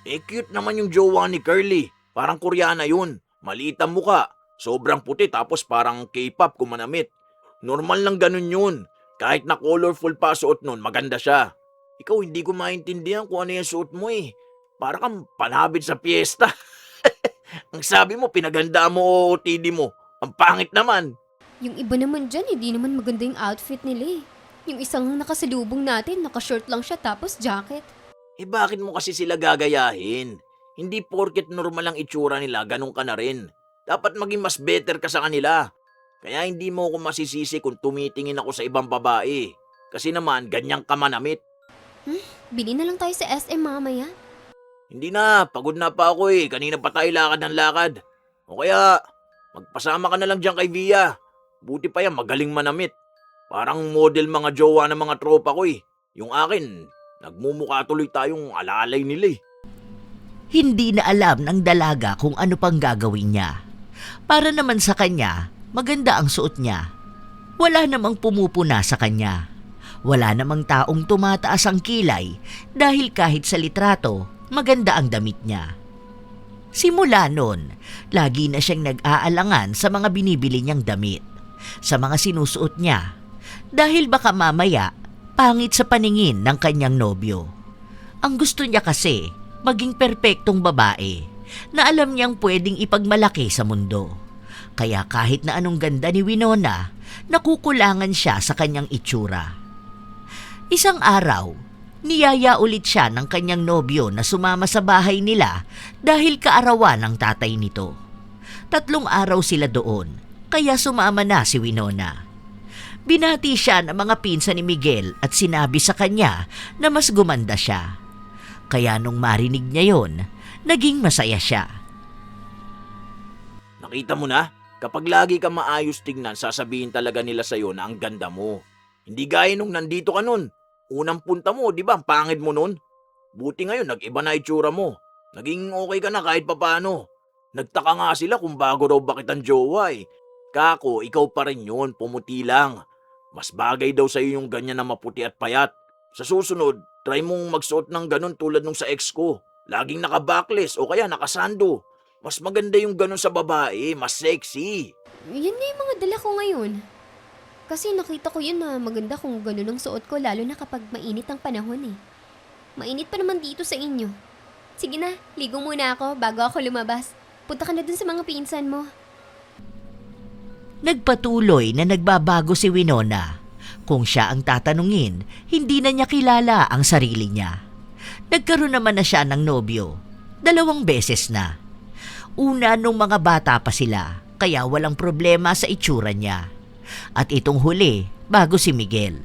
A: Cute naman yung jowa ni Curly. Parang Koreana yun. Maliit ang muka. Sobrang puti tapos parang K-pop kung manamit. Normal lang ganun yun. Kahit na colorful pa suot nun, maganda siya. Ikaw hindi ko maintindihan kung ano yung suot mo eh. Para kang panabid sa piyesta. Ang sabi mo, pinaganda mo o TD mo. Ang pangit naman.
B: Yung iba naman dyan, hindi naman maganda yung outfit nila eh. Yung isang nakasalubong natin, nakashort lang siya tapos jacket.
A: Bakit mo kasi sila gagayahin? Hindi porket normal ang itsura nila, ganun ka na rin. Dapat maging mas better ka sa kanila. Kaya hindi mo ako masisisi kung tumitingin ako sa ibang babae. Kasi naman, ganyang ka manamit.
B: Bili na lang tayo sa SM mamaya.
A: Hindi na, pagod na pa ako eh. Kanina pa tayo lakad ng lakad. O kaya, magpasama ka na lang dyan kay Via. Buti pa yan, magaling manamit. Parang model mga jowa ng mga tropa ko eh. Yung akin, nagmumukha tuloy tayong alalay nila eh.
C: Hindi na alam ng dalaga kung ano pang gagawin niya. Para naman sa kanya, maganda ang suot niya. Wala namang pumupuna sa kanya. Wala namang taong tumataas ang kilay dahil kahit sa litrato, maganda ang damit niya. Simula nun, lagi na siyang nag-aalangan sa mga binibili niyang damit, sa mga sinusuot niya, dahil baka mamaya pangit sa paningin ng kanyang nobyo. Ang gusto niya kasi, maging perpektong babae na alam niyang pwedeng ipagmalaki sa mundo. Kaya kahit na anong ganda ni Winona, nakukulangan siya sa kanyang itsura. Isang araw, niyaya ulit siya ng kanyang nobyo na sumama sa bahay nila dahil kaarawan ng tatay nito. 3 araw sila doon, kaya sumama na si Winona. Binati siya ng mga pinsan ni Miguel at sinabi sa kanya na mas gumanda siya. Kaya nung marinig niya yon, naging masaya siya.
A: Nakita mo na? Kapag lagi ka maayos tingnan, sasabihin talaga nila sa'yo na ang ganda mo. Hindi gaya nung nandito ka nun. Unang punta mo, di ba? Ang pangit mo nun. Buti ngayon, nag-iba na itsura mo. Naging okay ka na kahit papaano. Nagtaka nga sila kung bago raw ba kitang jowa eh. Kako, ikaw pa rin yun, pumuti lang. Mas bagay daw sa'yo yung ganyan na maputi at payat. Sa susunod, try mong magsuot ng ganun tulad nung sa ex ko. Laging naka-backless o kaya nakasando. Mas maganda yung ganun sa babae, mas sexy.
B: Yan nga yung mga dala ko ngayon. Kasi nakita ko yun na maganda kung ganun ang suot ko lalo na kapag mainit ang panahon eh. Mainit pa naman dito sa inyo. Sige na, ligo muna ako bago ako lumabas. Punta ka na dun sa mga pinsan mo.
C: Nagpatuloy na nagbabago si Winona. Kung siya ang tatanungin, hindi na niya kilala ang sarili niya. Nagkaroon naman na siya ng nobyo. 2 beses na. Una nung mga bata pa sila, kaya walang problema sa itsura niya. At itong huli, bago si Miguel.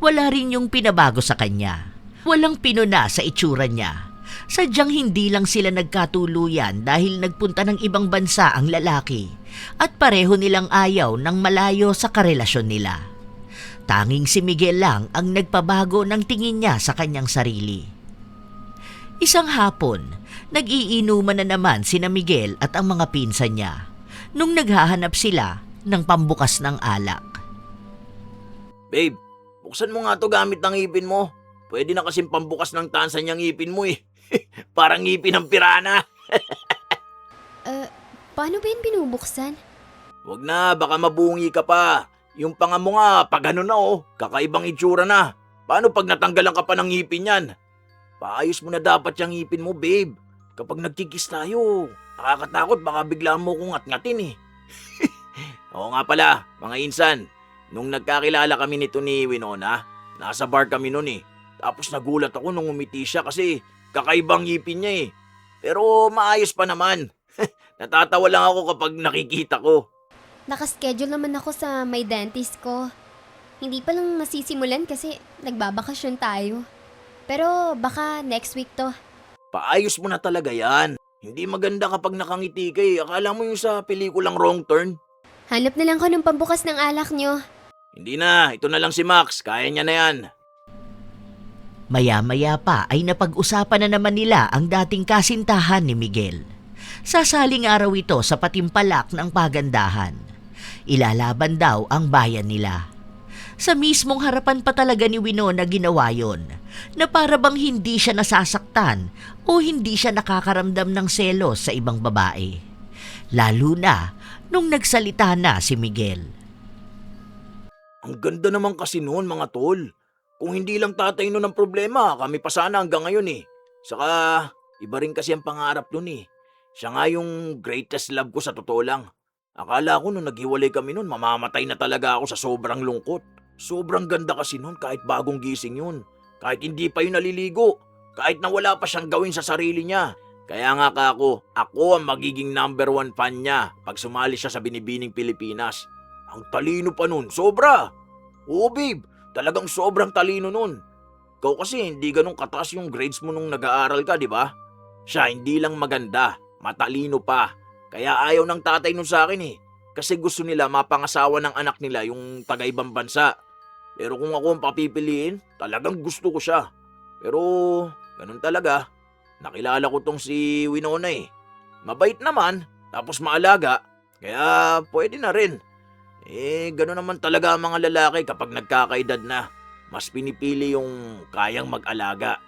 C: Wala rin yung pinabago sa kanya. Walang pinuna sa itsura niya. Sadyang hindi lang sila nagkatuluyan dahil nagpunta ng ibang bansa ang lalaki at pareho nilang ayaw ng malayo sa karelasyon nila. Tanging si Miguel lang ang nagpabago ng tingin niya sa kanyang sarili. Isang hapon, nag-iinuman na naman sina Miguel at ang mga pinsan niya nung naghahanap sila ng pambukas ng alak.
A: Babe, buksan mo nga to gamit ng ngipin mo. Pwede na kasing pambukas ng tansa niyang ngipin mo eh. Parang ngipin ng pirana.
B: Paano ba yan binubuksan?
A: Wag na, baka mabungi ka pa. Yung panga mo nga, pag ano na oh, kakaibang itsura na. Paano pag natanggalan ka pa ng ngipin yan? Paayos mo na dapat yung ngipin mo, babe. Kapag nagkikis tayo, nakakatakot, baka bigla mo kong ngat-ngatin eh. Oo nga pala, mga insan, nung nagkakilala kami nito ni Winona, nasa bar kami nun eh. Tapos nagulat ako nung umiti siya kasi kakaibang ngipin niya eh. Pero maayos pa naman. Natatawa lang ako kapag nakikita ko.
B: Nakaschedule naman ako sa may dentist ko. Hindi pa lang masisimulan kasi nagbabakasyon tayo. Pero baka next week to.
A: Paayos mo na talaga yan. Hindi maganda kapag nakangiti ka eh. Akala mo yung sa pelikulang Wrong Turn?
B: Hanap na lang ko ng pambukas ng alak nyo.
A: Hindi na, ito na lang si Max. Kaya niya na yan.
C: Maya-maya pa ay napag-usapan na naman nila ang dating kasintahan ni Miguel. Sasaling araw ito sa patimpalak ng pagandahan. Ilalaban daw ang bayan nila. Sa mismong harapan pa talaga ni Winona ginawa yon, na para bang hindi siya nasasaktan o hindi siya nakakaramdam ng selos sa ibang babae. Lalo na nung nagsalita na si Miguel.
A: Ang ganda naman kasi noon mga tol. Kung hindi lang tatay noon ang problema, kami pa sana hanggang ngayon eh. Saka iba rin kasi ang pangarap noon eh. Siya nga yung greatest love ko sa totoo lang. Akala ko nung naghiwalay kami noon, mamamatay na talaga ako sa sobrang lungkot. Sobrang ganda kasi noon kahit bagong gising yun. Kahit hindi pa yun naliligo. Kahit na wala pa siyang gawin sa sarili niya. Kaya nga kako, ako ang magiging #1 fan niya pag sumali siya sa Binibining Pilipinas. Ang talino pa nun, sobra! Oo babe, talagang sobrang talino nun. Ikaw kasi hindi ganun kataas yung grades mo nung nag-aaral ka, di ba? Siya hindi lang maganda, matalino pa. Kaya ayaw ng tatay nun sa akin eh. Kasi gusto nila mapangasawa ng anak nila yung taga-ibang bansa. Pero kung ako ang papipiliin, talagang gusto ko siya. Pero ganun talaga. Nakilala ko tong si Winona eh. Mabait naman, tapos maalaga. Kaya pwede na rin. Ganun naman talaga ang mga lalaki kapag nagkakaedad na. Mas pinipili yung kayang mag-alaga.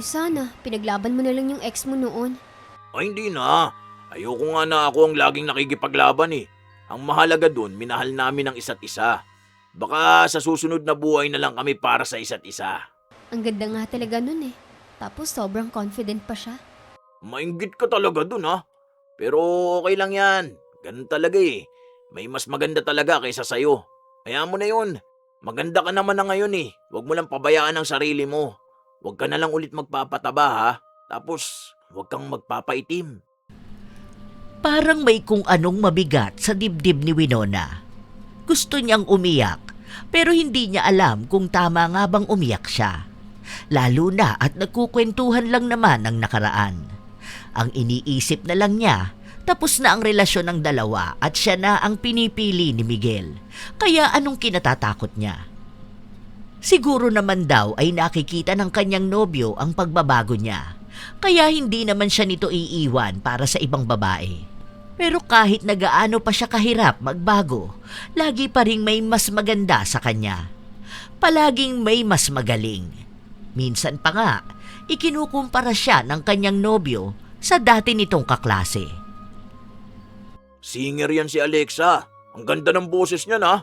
B: Sana, pinaglaban mo na lang yung ex mo noon.
A: Ay hindi na. Ayoko nga na ako ang laging nakikipaglaban eh. Ang mahalaga dun, minahal namin ang isa't isa. Baka sa susunod na buhay na lang kami para sa isa't isa.
B: Ang ganda nga talaga nun eh. Tapos sobrang confident pa siya.
A: Mainggit ka talaga dun ha. Pero okay lang yan. Ganun talaga eh. May mas maganda talaga kaysa sa'yo. Kaya mo na yun. Maganda ka naman na ngayon eh. Huwag mo lang pabayaan ang sarili mo. Huwag ka na lang ulit magpapataba ha. Tapos, huwag kang magpapaitim.
C: Parang may kung anong mabigat sa dibdib ni Winona. Gusto niyang umiyak, pero hindi niya alam kung tama nga bang umiyak siya. Lalo na at nagkukwentuhan lang naman ang nakaraan. Ang iniisip na lang niya, tapos na ang relasyon ng dalawa at siya na ang pinipili ni Miguel. Kaya anong kinatatakot niya? Siguro naman daw ay nakikita ng kanyang nobyo ang pagbabago niya. Kaya hindi naman siya nito iiwan para sa ibang babae. Pero kahit nagaano pa siya kahirap magbago, lagi pa ring may mas maganda sa kanya. Palaging may mas magaling. Minsan pa nga, ikinukumpara siya ng kanyang nobyo sa dati nitong kaklase.
A: Singer yan si Alexa. Ang ganda ng boses niya na.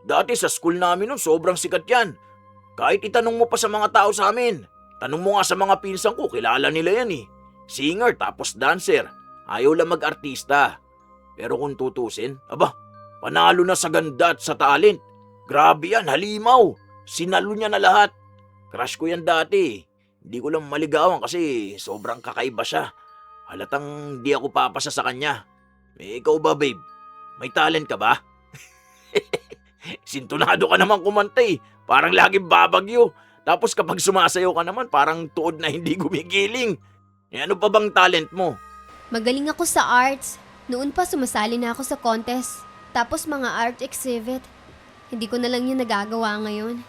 A: Dati sa school namin nun, sobrang sikat yan. Kahit itanong mo pa sa mga tao sa amin. Tanong mo nga sa mga pinsan ko, kilala nila yan eh. Singer tapos dancer. Ayaw lang mag-artista. Pero kung tutusin, aba, panalo na sa ganda at sa talent. Grabe yan, halimaw. Sinalo niya na lahat. Crush ko yan dati. Hindi ko lang maligawan kasi sobrang kakaiba siya. Halatang di ako papasa sa kanya. Ikaw ba, babe? May talent ka ba? Sintonado ka naman kumanta eh. Parang laging babagyo. Tapos kapag sumasayaw ka naman, parang tuod na hindi gumigiling. Ano pa bang talent mo?
B: Magaling ako sa arts. Noon pa sumasali na ako sa contest. Tapos mga art exhibit. Hindi ko na lang yun nagagawa ngayon.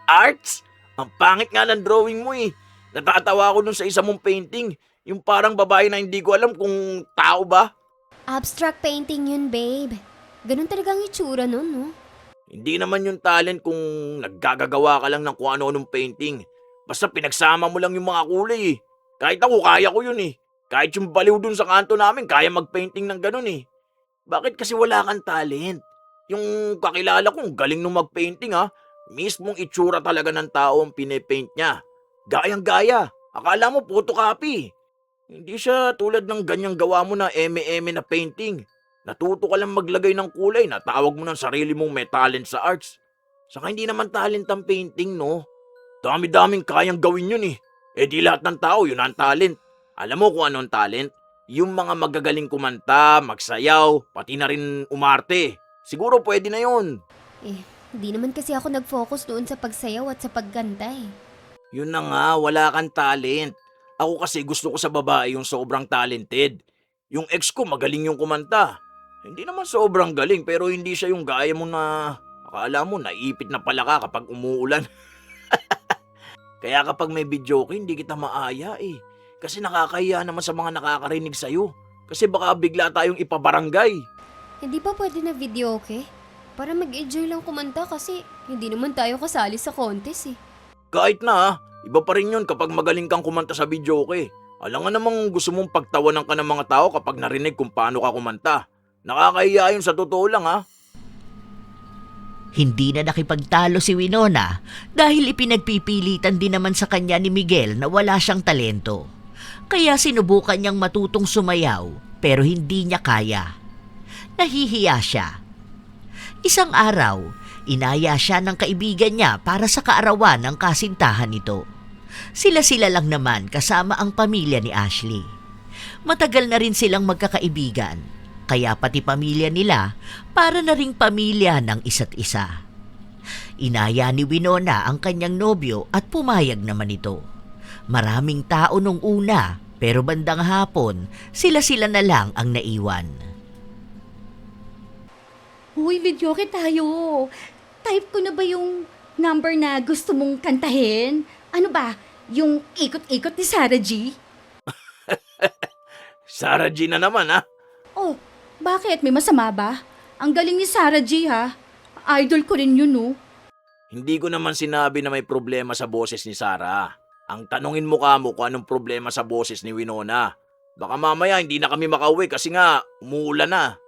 A: Arts? Ang pangit nga ng drawing mo eh. Natatawa ako dun sa isa mong painting. Yung parang babae na hindi ko alam kung tao ba.
B: Abstract painting yun, babe. Ganun talaga ang itsura nun, no?
A: Hindi naman yung talent kung naggagagawa ka lang ng kung ano-anong painting. Basta pinagsama mo lang yung mga kulay eh. Kahit ako, kaya ko yun eh. Kahit yung baliw dun sa kanto namin, kaya mag-painting ng ganun eh. Bakit kasi wala kang talent? Yung kakilala kong galing nung mag-painting ha. Mismong itsura talaga ng tao ang pinipaint niya. Gayang-gaya. Akala mo photocopy. Hindi siya tulad ng ganyang gawa mo na eme-eme na painting. Natuto ka lang maglagay ng kulay na tawag mo ng sarili mong may talent sa arts. Saka hindi naman talent ang painting, no? Dami-daming kayang gawin yun eh. Di lahat ng tao yun ang talent. Alam mo kung anong talent? Yung mga magagaling kumanta, magsayaw, pati na rin umarte. Siguro pwede na yun.
B: Hindi naman kasi ako nag-focus doon sa pagsayaw at sa pagkanta eh.
A: Yun na nga, wala kang talent. Ako kasi gusto ko sa babae yung sobrang talented. Yung ex ko magaling yung kumanta. Hindi naman sobrang galing pero hindi siya yung gaya mo na akala mo naipit na pala ka kapag umuulan. Kaya kapag may videoke hindi kita maaya eh. Kasi nakakahiya naman sa mga nakakarinig sa'yo. Kasi baka bigla tayong ipabarangay.
B: Hindi pa pwede na video, okay? Para mag-enjoy lang kumanta kasi hindi naman tayo kasali sa contest eh.
A: Kahit na iba pa rin yun kapag magaling kang kumanta sa videoke. Alam nga namang gusto mong pagtawanan ka ng mga tao kapag narinig kung paano ka kumanta. Nakakahiya yun sa totoo lang ha.
C: Hindi na nakipagtalo si Winona dahil ipinagpipilitan din naman sa kanya ni Miguel na wala siyang talento. Kaya sinubukan niyang matutong sumayaw pero hindi niya kaya. Nahihiya siya. Isang araw, inaya siya ng kaibigan niya para sa kaarawan ng kasintahan nito. Sila-sila lang naman kasama ang pamilya ni Ashley. Matagal na rin silang magkakaibigan, kaya pati pamilya nila para na ring pamilya ng isa't isa. Inaya ni Winona ang kanyang nobyo at pumayag naman ito. Maraming tao nung una pero bandang hapon sila-sila na lang ang naiwan.
D: Uy, videoke tayo. Type ko na ba yung number na gusto mong kantahin? Ano ba? Yung ikot-ikot ni Sarah G?
A: Sarah G na naman ha.
D: Oh, bakit? May masama ba? Ang galing ni Sarah G ha. Idol ko rin yun, no?
A: Hindi ko naman sinabi na may problema sa boses ni Sarah. Ang tanungin mo kamo kung anong problema sa boses ni Winona. Baka mamaya hindi na kami makauwi kasi nga umuulan na.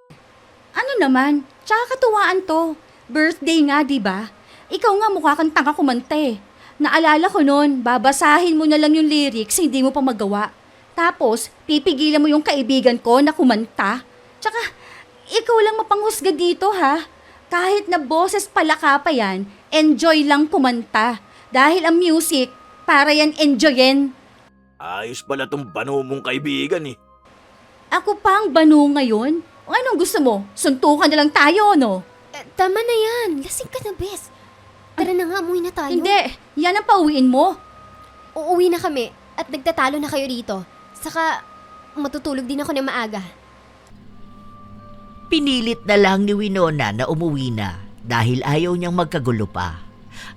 D: Ano naman? Tsaka katuwaan to. Birthday nga, di ba? Ikaw nga mukha kang tanga kumanta eh. Naalala ko noon, babasahin mo na lang yung lyrics, hindi mo pa magawa. Tapos, pipigilan mo yung kaibigan ko na kumanta. Tsaka, ikaw lang mapanghusga dito ha. Kahit na boses palaka pa yan, enjoy lang kumanta. Dahil ang music, para yan enjoyin.
A: Ayos pala tong bano mong kaibigan eh.
D: Ako pa ang banu ngayon? O anong gusto mo? Suntukan na lang tayo, no?
B: Tama na yan. Lasing ka na, bes. Tara na nga, umuwi na tayo.
D: Hindi, yan ang pauwiin mo.
B: Uuwi na kami at nagtatalo na kayo rito. Saka, matutulog din ako ng maaga.
C: Pinilit na lang ni Winona na umuwi na dahil ayaw niyang magkagulo pa.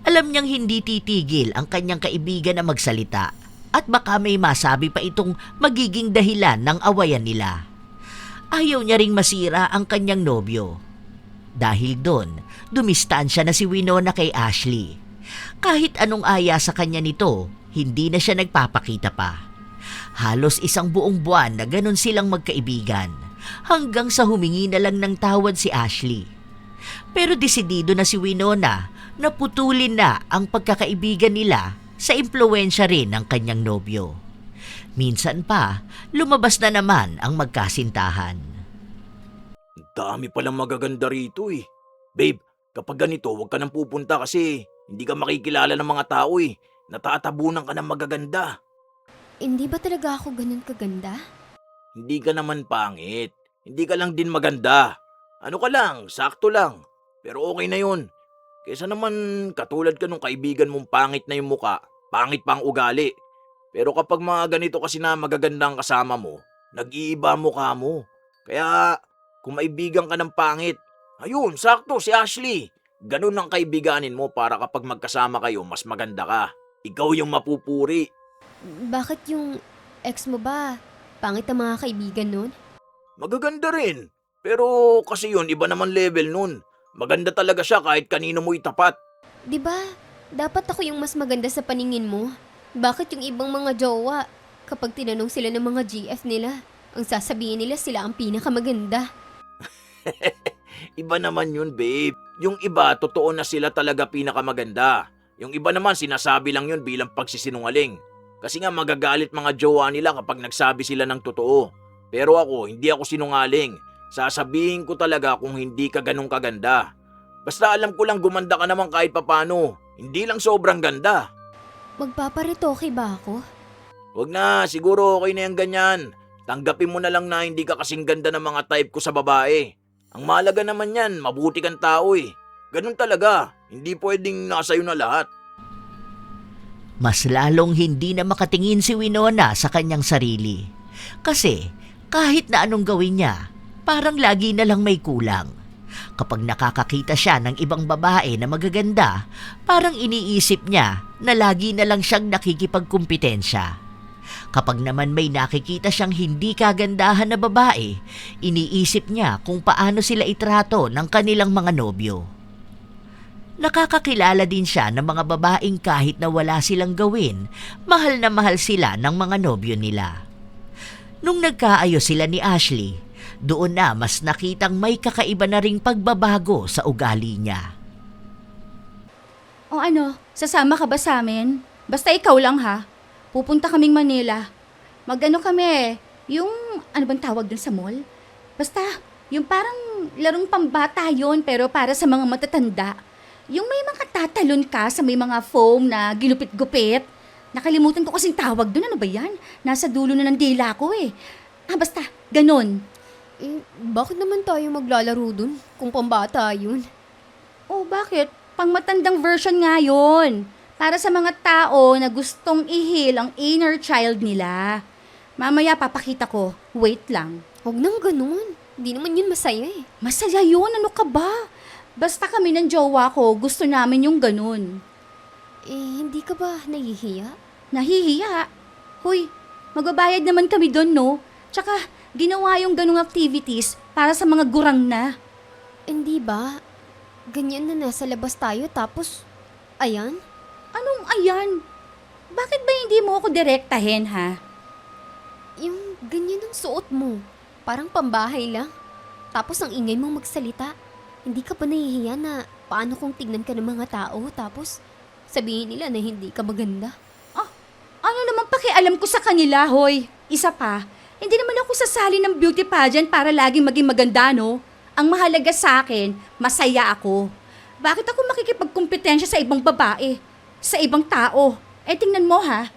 C: Alam niyang hindi titigil ang kanyang kaibigan na magsalita at baka may masabi pa itong magiging dahilan ng awayan nila. Ayaw niya ring masira ang kanyang nobyo. Dahil doon, dumistansya na si Winona kay Ashley. Kahit anong aya sa kanya nito, hindi na siya nagpapakita pa. Halos isang buong buwan na ganun silang magkaibigan hanggang sa humingi na lang ng tawad si Ashley. Pero desidido na si Winona na putulin na ang pagkakaibigan nila sa impluwensya rin ng kanyang nobyo. Minsan pa, lumabas na naman ang magkasintahan.
A: Ang dami palang magaganda rito eh. Babe, kapag ganito, huwag ka nang pupunta kasi hindi ka makikilala ng mga tao eh. Natatabunan ka ng magaganda.
B: Hindi ba talaga ako ganun kaganda?
A: Hindi ka naman pangit. Hindi ka lang din maganda. Ano ka lang, sakto lang. Pero okay na yun. Kesa naman katulad ka nung kaibigan mong pangit na yung muka, pangit pa ang ugali. Pero kapag mga ganito kasi na magaganda ang kasama mo, nag-iiba ang mukha mo. Kaya kung maibigan ka ng pangit, ayun, sakto si Ashley. Ganun ang kaibiganin mo para kapag magkasama kayo, mas maganda ka. Ikaw yung mapupuri.
B: Bakit yung ex mo ba? Pangit ang mga kaibigan nun?
A: Magaganda rin. Pero kasi yun, iba naman level nun. Maganda talaga siya kahit kanino mo itapat.
B: Diba? Dapat ako yung mas maganda sa paningin mo. Bakit yung ibang mga jowa, kapag tinanong sila ng mga GF nila, ang sasabihin nila sila ang pinakamaganda?
A: Iba naman yun, babe. Yung iba, totoo na sila talaga pinakamaganda. Yung iba naman, sinasabi lang yun bilang pagsisinungaling. Kasi nga magagalit mga jowa nila kapag nagsabi sila ng totoo. Pero ako, hindi ako sinungaling. Sasabihin ko talaga kung hindi ka ganun kaganda. Basta alam ko lang gumanda ka naman kahit papano. Hindi lang sobrang ganda.
B: Magpaparetoke ba ako?
A: Huwag na, siguro okay na yung ganyan. Tanggapin mo na lang na hindi ka kasing ganda ng mga type ko sa babae. Ang mahalaga naman yan, mabuti kang tao eh. Ganun talaga, hindi pwedeng nasa iyo na lahat.
C: Mas lalong hindi na makatingin si Winona sa kanyang sarili. Kasi kahit na anong gawin niya, parang lagi na lang may kulang. Kapag nakakakita siya ng ibang babae na magaganda, parang iniisip niya na lagi na lang siyang nakikipagkumpetensya. Kapag naman may nakikita siyang hindi kagandahan na babae, iniisip niya kung paano sila itrato ng kanilang mga nobyo. Nakakakilala din siya ng mga babaeng kahit na wala silang gawin, mahal na mahal sila ng mga nobyo nila. Nung nagkaayos sila ni Ashley, doon na mas nakitang may kakaiba na ring pagbabago sa ugali niya.
D: O ano, sasama ka ba sa amin? Basta ikaw lang ha. Pupunta kaming Manila. Mag-ano kami, yung ano bang tawag dun sa mall? Basta, yung parang larong pambata yun pero para sa mga matatanda. Yung may mga tatalon ka sa may mga foam na ginupit-gupit. Nakalimutan ko kasing tawag dun, ano ba yan? Nasa dulo na ng dila ko eh. Basta, ganun.
B: Bakit naman tayo maglalaro dun kung pambata yun?
D: Oh, bakit? Pangmatandang version nga yun. Para sa mga tao na gustong i-heal ang inner child nila. Mamaya papakita ko. Wait lang.
B: Huwag nang ganun. Hindi naman yun masaya eh.
D: Masaya yun, ano ka ba? Basta kami ng jowa ko, gusto namin yung ganun.
B: Hindi ka ba nahihiya?
D: Nahihiya? Huy, magbabayad naman kami doon, no? Tsaka, ginawa yung ganung activities para sa mga gurang na.
B: Hindi ba? Ganyan na nasa labas tayo tapos, ayan?
D: Anong ayan? Bakit ba hindi mo ako direktahin, ha?
B: Yung ganyan ang suot mo. Parang pambahay lang. Tapos ang ingay mong magsalita. Hindi ka ba nahihiya na paano kung tignan ka ng mga tao tapos Sabihin nila na hindi ka maganda.
D: Ano naman pakialam ko sa kanila, hoy? Isa pa, hindi naman ako sasali ng beauty pageant para laging maging maganda, no? Ang mahalaga sa akin, masaya ako. Bakit ako makikipagkumpetensya sa ibang babae? Sa ibang tao? Tingnan mo ha.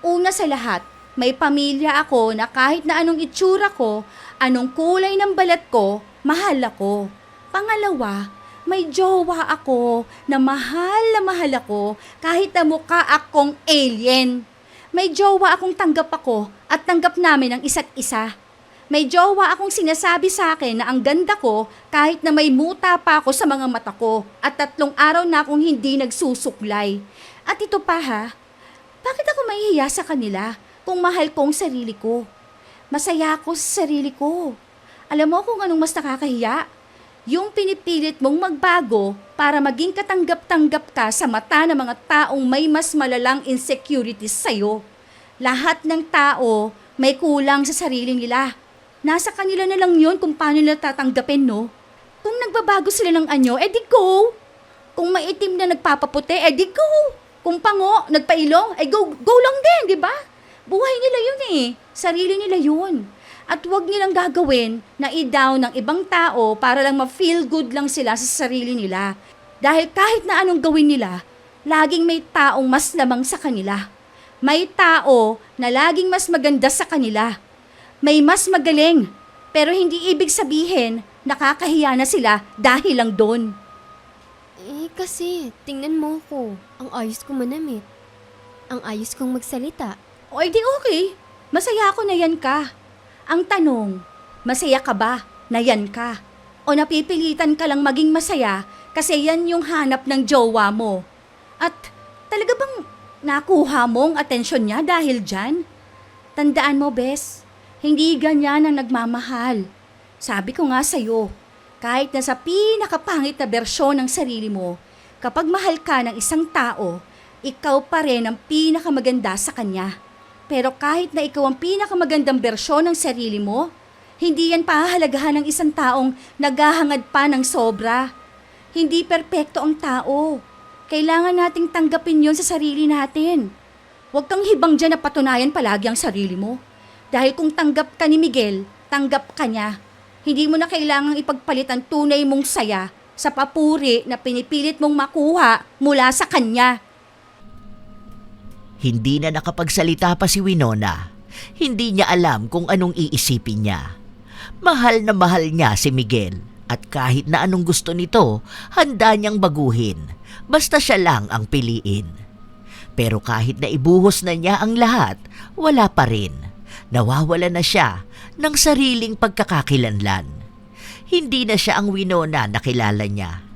D: Una sa lahat, may pamilya ako na kahit na anong itsura ko, anong kulay ng balat ko, mahal ako. Pangalawa, may jowa ako na mahal ako kahit na mukha akong alien. May jowa akong tanggap ako at tanggap namin ang isa't isa. May jowa akong sinasabi sa akin na ang ganda ko kahit na may muta pa ako sa mga mata ko at 3 araw na akong hindi nagsusuklay. At ito pa ha, bakit ako mahihiya sa kanila kung mahal ko ang sarili ko? Masaya ako sa sarili ko. Alam mo kung anong mas nakakahiya? Yung pinipilit mong magbago para maging katanggap-tanggap ka sa mata ng mga taong may mas malalang insecurities sa'yo. Lahat ng tao may kulang sa sarili nila. Nasa kanila na lang yun kung paano nila tatanggapin, no? Kung nagbabago sila ng anyo, edi go! Kung maitim na nagpapaputi, edi go! Kung pango, nagpailong, go lang din, di ba? Buhay nila yun eh. Sarili nila yun. At huwag nilang gagawin na i-down ng ibang tao para lang ma-feel good lang sila sa sarili nila. Dahil kahit na anong gawin nila, laging may taong mas lamang sa kanila. May tao na laging mas maganda sa kanila. May mas magaling, pero hindi ibig sabihin nakakahiya na sila dahil lang doon.
B: Kasi, tingnan mo ko. Ang ayos ko manamit. Ang ayos kong magsalita.
D: O edi okay, masaya ako na yan ka. Ang tanong, masaya ka ba na yan ka? O napipilitan ka lang maging masaya kasi yan yung hanap ng jowa mo? At talaga bang nakuha mo ang atensyon niya dahil dyan? Tandaan mo, Bes, hindi ganyan ang nagmamahal. Sabi ko nga sa'yo, kahit na sa pinakapangit na bersyon ng sarili mo, kapag mahal ka ng isang tao, ikaw pa rin ang pinakamaganda sa kanya. Pero kahit na ikaw ang pinakamagandang bersyon ng sarili mo, hindi yan pahahalagahan ng isang taong naghahangad pa ng sobra. Hindi perpekto ang tao. Kailangan nating tanggapin yon sa sarili natin. Huwag kang hibang dyan na patunayan palagi ang sarili mo. Dahil kung tanggap ka ni Miguel, tanggap ka niya. Hindi mo na kailangang ipagpalit ang tunay mong saya sa papuri na pinipilit mong makuha mula sa kanya.
C: Hindi na nakapagsalita pa si Winona. Hindi niya alam kung anong iisipin niya. Mahal na mahal niya si Miguel at kahit na anong gusto nito, handa niyang baguhin. Basta siya lang ang piliin. Pero kahit na ibuhos na niya ang lahat, wala pa rin. Nawawala na siya ng sariling pagkakakilanlan. Hindi na siya ang Winona na kilala niya.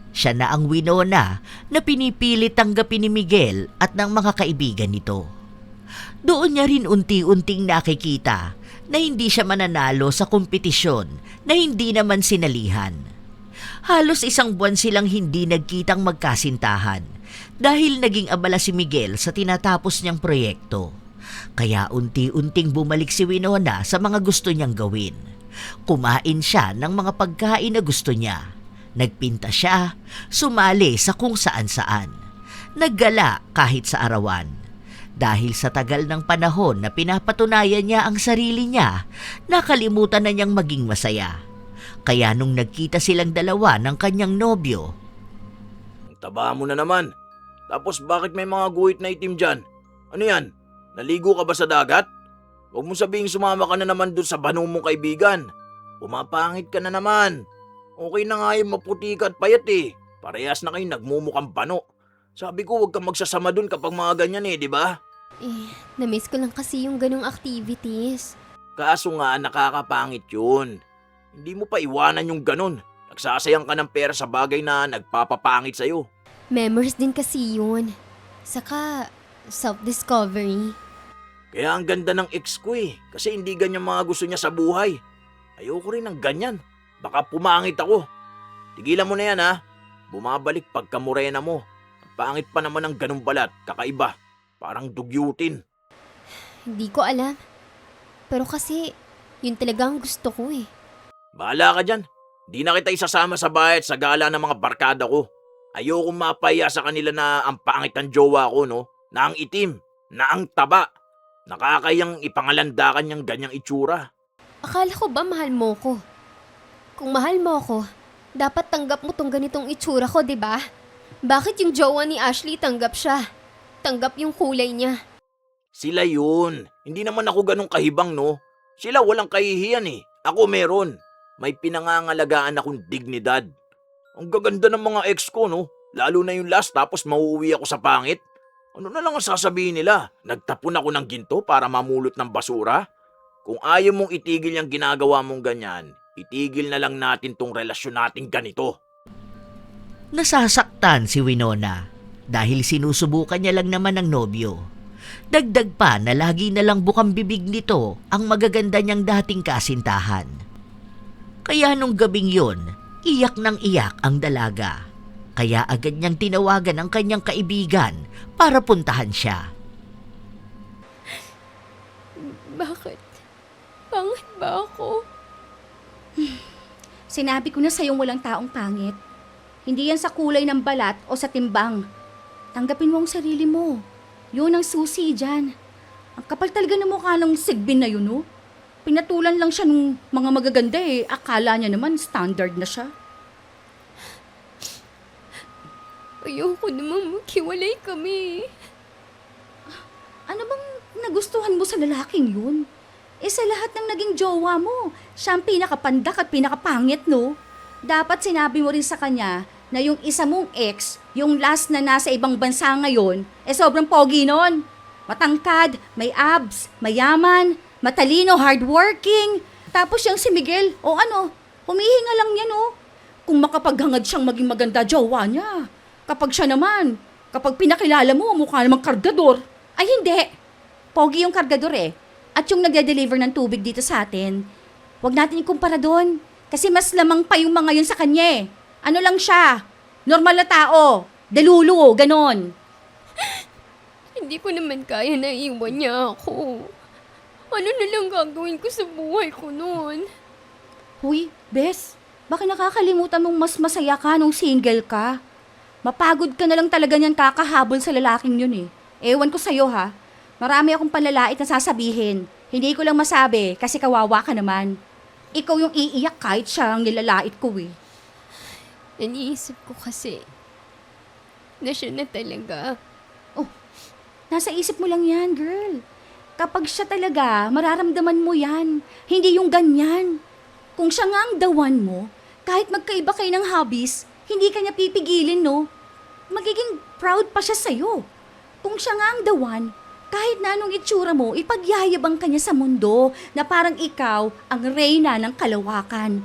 C: Siya na ang Winona na pinipilit tanggapin ni Miguel at ng mga kaibigan nito. Doon niya rin unti-unting nakikita na hindi siya mananalo sa kompetisyon na hindi naman sinalihan. Halos 1 buwan silang hindi nagkitang magkasintahan dahil naging abala si Miguel sa tinatapos niyang proyekto. Kaya unti-unting bumalik si Winona sa mga gusto niyang gawin. Kumain siya ng mga pagkain na gusto niya. Nagpinta siya, sumali sa kung saan-saan. Naggala kahit sa arawan. Dahil sa tagal ng panahon na pinapatunayan niya ang sarili niya, nakalimutan na niyang maging masaya. Kaya nung nagkita silang dalawa ng kanyang nobyo,
A: Ang taba mo na naman. Tapos bakit may mga guhit na itim dyan? Ano yan? Naligo ka ba sa dagat? Huwag mo sabihing sumama ka na naman dun sa banong mong kaibigan. Pumapangit ka na naman. Okay na nga yung maputi ka at payat eh. Parehas na kayo nagmumukhang bano. Sabi ko huwag kang magsasama dun kapag mga ganyan eh, di ba?
B: Na-miss ko lang kasi yung ganong activities.
A: Kaso nga nakakapangit yun. Hindi mo pa iwanan yung ganun. Nagsasayang ka ng pera sa bagay na nagpapapangit sa'yo.
B: Memories din kasi yun. Saka, self-discovery.
A: Kaya ang ganda ng ex ko eh. Kasi hindi ganyan mga gusto niya sa buhay. Ayoko rin ng ganyan. Baka pumangit ako. Tigilan mo na yan ha. Bumabalik pagkamorena mo. Ang pangit pa naman ng ganung balat. Kakaiba. Parang dugyutin.
B: Hindi ko alam. Pero kasi, yun talaga ang gusto ko eh.
A: Bahala ka dyan. Di na kita isasama sa bahay at sa gala ng mga barkada ko. Ayokong mapaya sa kanila na ang pangit ng jowa ko, no? Na ang itim, na ang taba. Nakakayang ipangalandakan niyang ganyang itsura.
B: Akala ko ba mahal mo ko? Kung mahal mo ko, dapat tanggap mo tong ganitong itsura ko, di ba? Bakit yung jowa ni Ashley tanggap siya? Tanggap yung kulay niya.
A: Sila yun. Hindi naman ako ganong kahibang, no? Sila walang kahihiyan eh. Ako meron. May pinangangalagaan akong dignidad. Ang gaganda ng mga ex ko, no? Lalo na yung last tapos mauuwi ako sa pangit. Ano na lang ang sasabihin nila? Nagtapon ako ng ginto para mamulot ng basura? Kung ayaw mong itigil yung ginagawa mong ganyan, itigil na lang natin tong relasyon nating ganito.
C: Nasasaktan si Winona dahil sinusubukan niya lang naman ng nobyo. Dagdag pa na lagi na lang bukang bibig nito ang magaganda niyang dating kasintahan. Kaya nung gabing yun, iyak ng iyak ang dalaga. Kaya agad niyang tinawagan ang kanyang kaibigan para puntahan siya.
B: Bakit? Pangit ba ako?
D: Sinabi ko na sa'yong walang taong pangit. Hindi yan sa kulay ng balat o sa timbang. Tanggapin mo ang sarili mo. Yun ang susi dyan. Ang kapal talaga ng mukha ng sigbin na yun, no? Pinatulan lang siya ng mga magaganda eh. Akala niya naman standard na siya.
B: Ayoko namang maghiwalay kami.
D: Ano bang nagustuhan mo sa lalaking yun? Sa lahat ng naging jowa mo, siya ang pinakapandak at pinakapangit, no? Dapat sinabi mo rin sa kanya na yung isa mong ex, yung last na nasa ibang bansa ngayon, sobrang pogi nun. Matangkad, may abs, mayaman, matalino, hardworking. Tapos yung si Miguel, humihinga lang yan, Kung makapaghangad siyang maging maganda jowa niya. Kapag pinakilala mo, mukha namang kargador. Ay hindi, pogi yung kargador eh. At yung nagde-deliver ng tubig dito sa atin, wag natin ikumpara doon. Kasi mas lamang pa yung mga yun sa kanya eh. Ano lang siya? Normal na tao. Delulu, ganon.
B: Hindi ko naman kaya na iwan niya ako. Ano na lang gagawin ko sa buhay ko noon?
D: Huy, Bes, baka nakakalimutan mong mas masaya ka nung single ka. Mapagod ka na lang talaga niyan kakahabol sa lalaking yun eh. Ewan ko sa'yo ha. Marami akong panlalait na sasabihin. Hindi ko lang masabi kasi kawawa ka naman. Ikaw yung iiyak kahit siya ang nilalait ko eh.
B: Iniisip ko kasi na siya na talaga.
D: Nasa isip mo lang yan, girl. Kapag siya talaga, mararamdaman mo yan. Hindi yung ganyan. Kung siya nga ang the one mo, kahit magkaiba kayo ng hobbies, hindi ka niya pipigilin, no? Magiging proud pa siya sa'yo. Kung siya nga ang the one, kahit na anong itsura mo, ipagyayabang ka niya sa mundo na parang ikaw ang reyna ng kalawakan.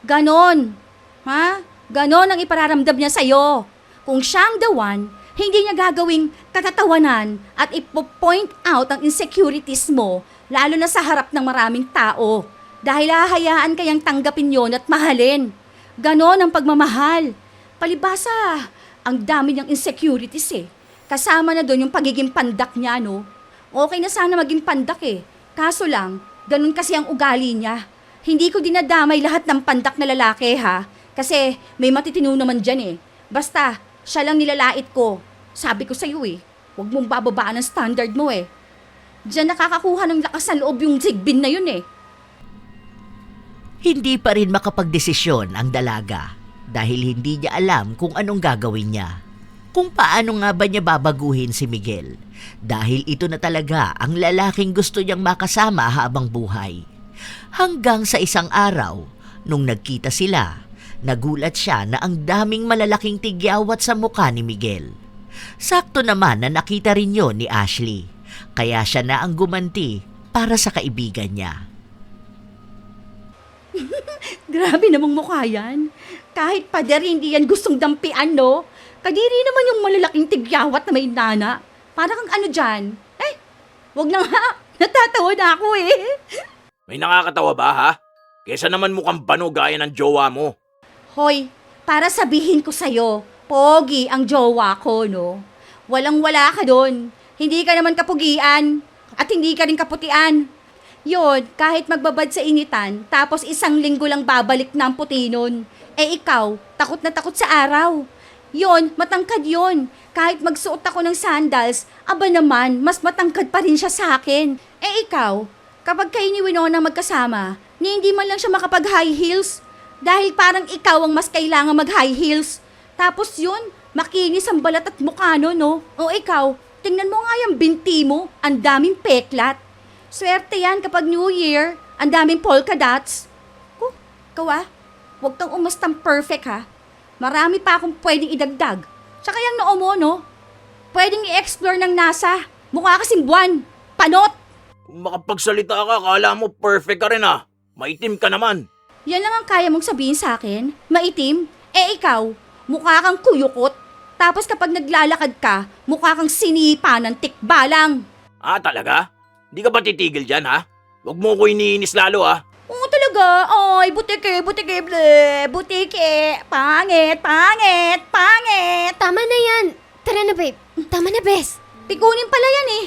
D: Ganon. Ha? Ganon ang ipararamdam niya sa'yo. Kung siya ang the one, hindi niya gagawing katatawanan at ipo-point out ang insecurities mo, lalo na sa harap ng maraming tao. Dahil hahayaan kayang tanggapin yon at mahalin. Ganon ang pagmamahal. Palibasa, ang dami niyang insecurities eh. Kasama na doon yung pagiging pandak niya, no? Okay na sana maging pandak eh. Kaso lang, ganun kasi ang ugali niya. Hindi ko dinadamay lahat ng pandak na lalaki, ha? Kasi may matitino naman dyan eh. Basta, siya lang nilalait ko. Sabi ko sa'yo eh, huwag mong bababaan ang standard mo eh. Diyan nakakakuha ng lakas ng loob yung zigbin na yun eh.
C: Hindi pa rin makapagdesisyon ang dalaga dahil hindi niya alam kung anong gagawin niya. Kung paano nga ba niya babaguhin si Miguel dahil ito na talaga ang lalaking gusto niyang makasama habang buhay. Hanggang sa isang araw, nung nagkita sila, nagulat siya na ang daming malalaking tigyawat sa mukha ni Miguel. Sakto naman na nakita rin yon ni Ashley, kaya siya na ang gumanti para sa kaibigan niya.
D: Grabe namang mukha yan. Kahit pader hindi yan gustong dampian, no? Kadiri naman yung malalaking tigyawat na may nana. Para kang ano dyan? Wag na nga. Natatawa na ako eh.
A: May nakakatawa ba ha? Kesa naman mukhang bano gaya ng jowa mo.
D: Hoy, para sabihin ko sa'yo, pogi ang jowa ko, no? Walang-wala ka doon. Hindi ka naman kapugian at hindi ka rin kaputian. Yun, kahit magbabad sa initan, tapos 1 linggo lang babalik na ang puti nun. Ikaw, takot na takot sa araw. Yon, matangkad yon. Kahit magsuot ako ng sandals, aba naman, mas matangkad pa rin siya sa akin. Eh ikaw, kapag kayo ni Winona magkasama, ni hindi man lang siya makapag-high heels. Dahil parang ikaw ang mas kailangan mag-high heels. Tapos yun, makinis ang balat at mukha no? O ikaw, tingnan mo nga yung binti mo, ang daming peklat. Swerte yan kapag New Year, ang daming polka dots. Ikaw huwag kang umastang perfect ha. Marami pa akong pwedeng idagdag. Tsaka yung noo mo, no? Pwedeng i-explore ng NASA. Mukha kasing buwan. Panot!
A: Kung makapagsalita ka, kala mo perfect ka rin Maitim ka naman.
D: Yan lang ang kaya mong sabihin sa akin? Maitim? Eh ikaw, mukha kang kuyukot. Tapos kapag naglalakad ka, mukha kang sinipa ng tikbalang.
A: Talaga? Di ka ba titigil dyan Huwag mo ko iniinis lalo
D: Oo talaga. Ay, butike, ble. Butike. Pangit.
B: Tama na yan. Tara na, babe. Tama na, bes.
D: Pikunin pala yan eh.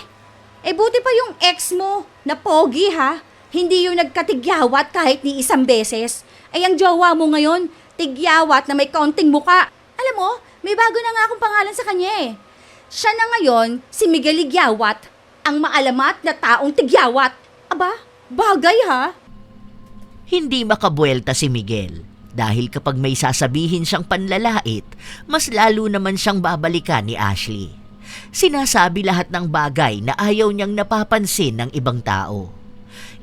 D: Eh buti pa yung ex mo na pogi ha. Hindi yung nagkatigyawat kahit ni isang beses. Ay ang jowa mo ngayon, tigyawat na may kaunting muka. Alam mo, may bago na nga akong pangalan sa kanya eh. Siya na ngayon, si Miguel Igyawat, ang maalamat na taong tigyawat. Aba, bagay ha.
C: Hindi makabuelta si Miguel dahil kapag may sasabihin siyang panlalait, mas lalo naman siyang babalikan ni Ashley. Sinasabi lahat ng bagay na ayaw niyang napapansin ng ibang tao.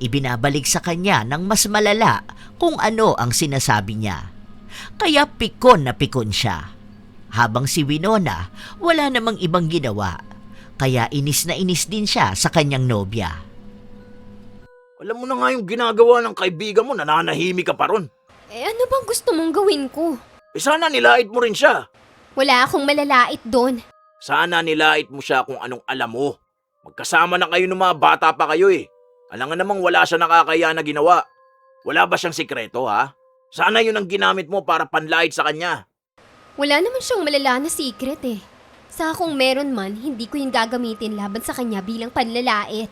C: Ibinabalik sa kanya ng mas malala kung ano ang sinasabi niya. Kaya pikon na pikon siya. Habang si Winona, wala namang ibang ginawa. Kaya inis na inis din siya sa kanyang nobya.
A: Alam mo na nga yung ginagawa ng kaibigan mo, nananahimik ka pa ron.
B: Ano bang gusto mong gawin ko?
A: Sana nilait mo rin siya.
B: Wala akong malalait doon.
A: Sana nilait mo siya kung anong alam mo. Magkasama na kayo ng mga bata pa kayo Alam nga namang wala siya nakakaya na ginawa. Wala ba siyang sikreto Sana yun ang ginamit mo para panlait sa kanya.
B: Wala naman siyang malala na secret eh. Sa kung meron man, hindi ko yung gagamitin laban sa kanya bilang panlalait.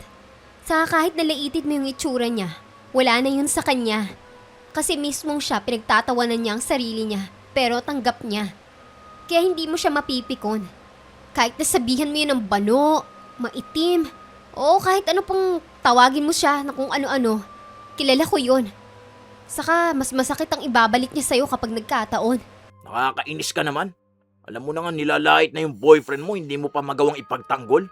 B: Sa kahit nalaitit mo yung itsura niya, wala na yun sa kanya. Kasi mismong siya pinagtatawanan niya ang sarili niya, pero tanggap niya. Kaya hindi mo siya mapipikon. Kahit nasabihan mo yun ng bano, maitim, o kahit ano pang tawagin mo siya na kung ano-ano, kilala ko yun. Saka mas masakit ang ibabalik niya sa'yo kapag nagkataon.
A: Nakakainis ka naman. Alam mo na nga nilalait na yung boyfriend mo, hindi mo pa magawang ipagtanggol.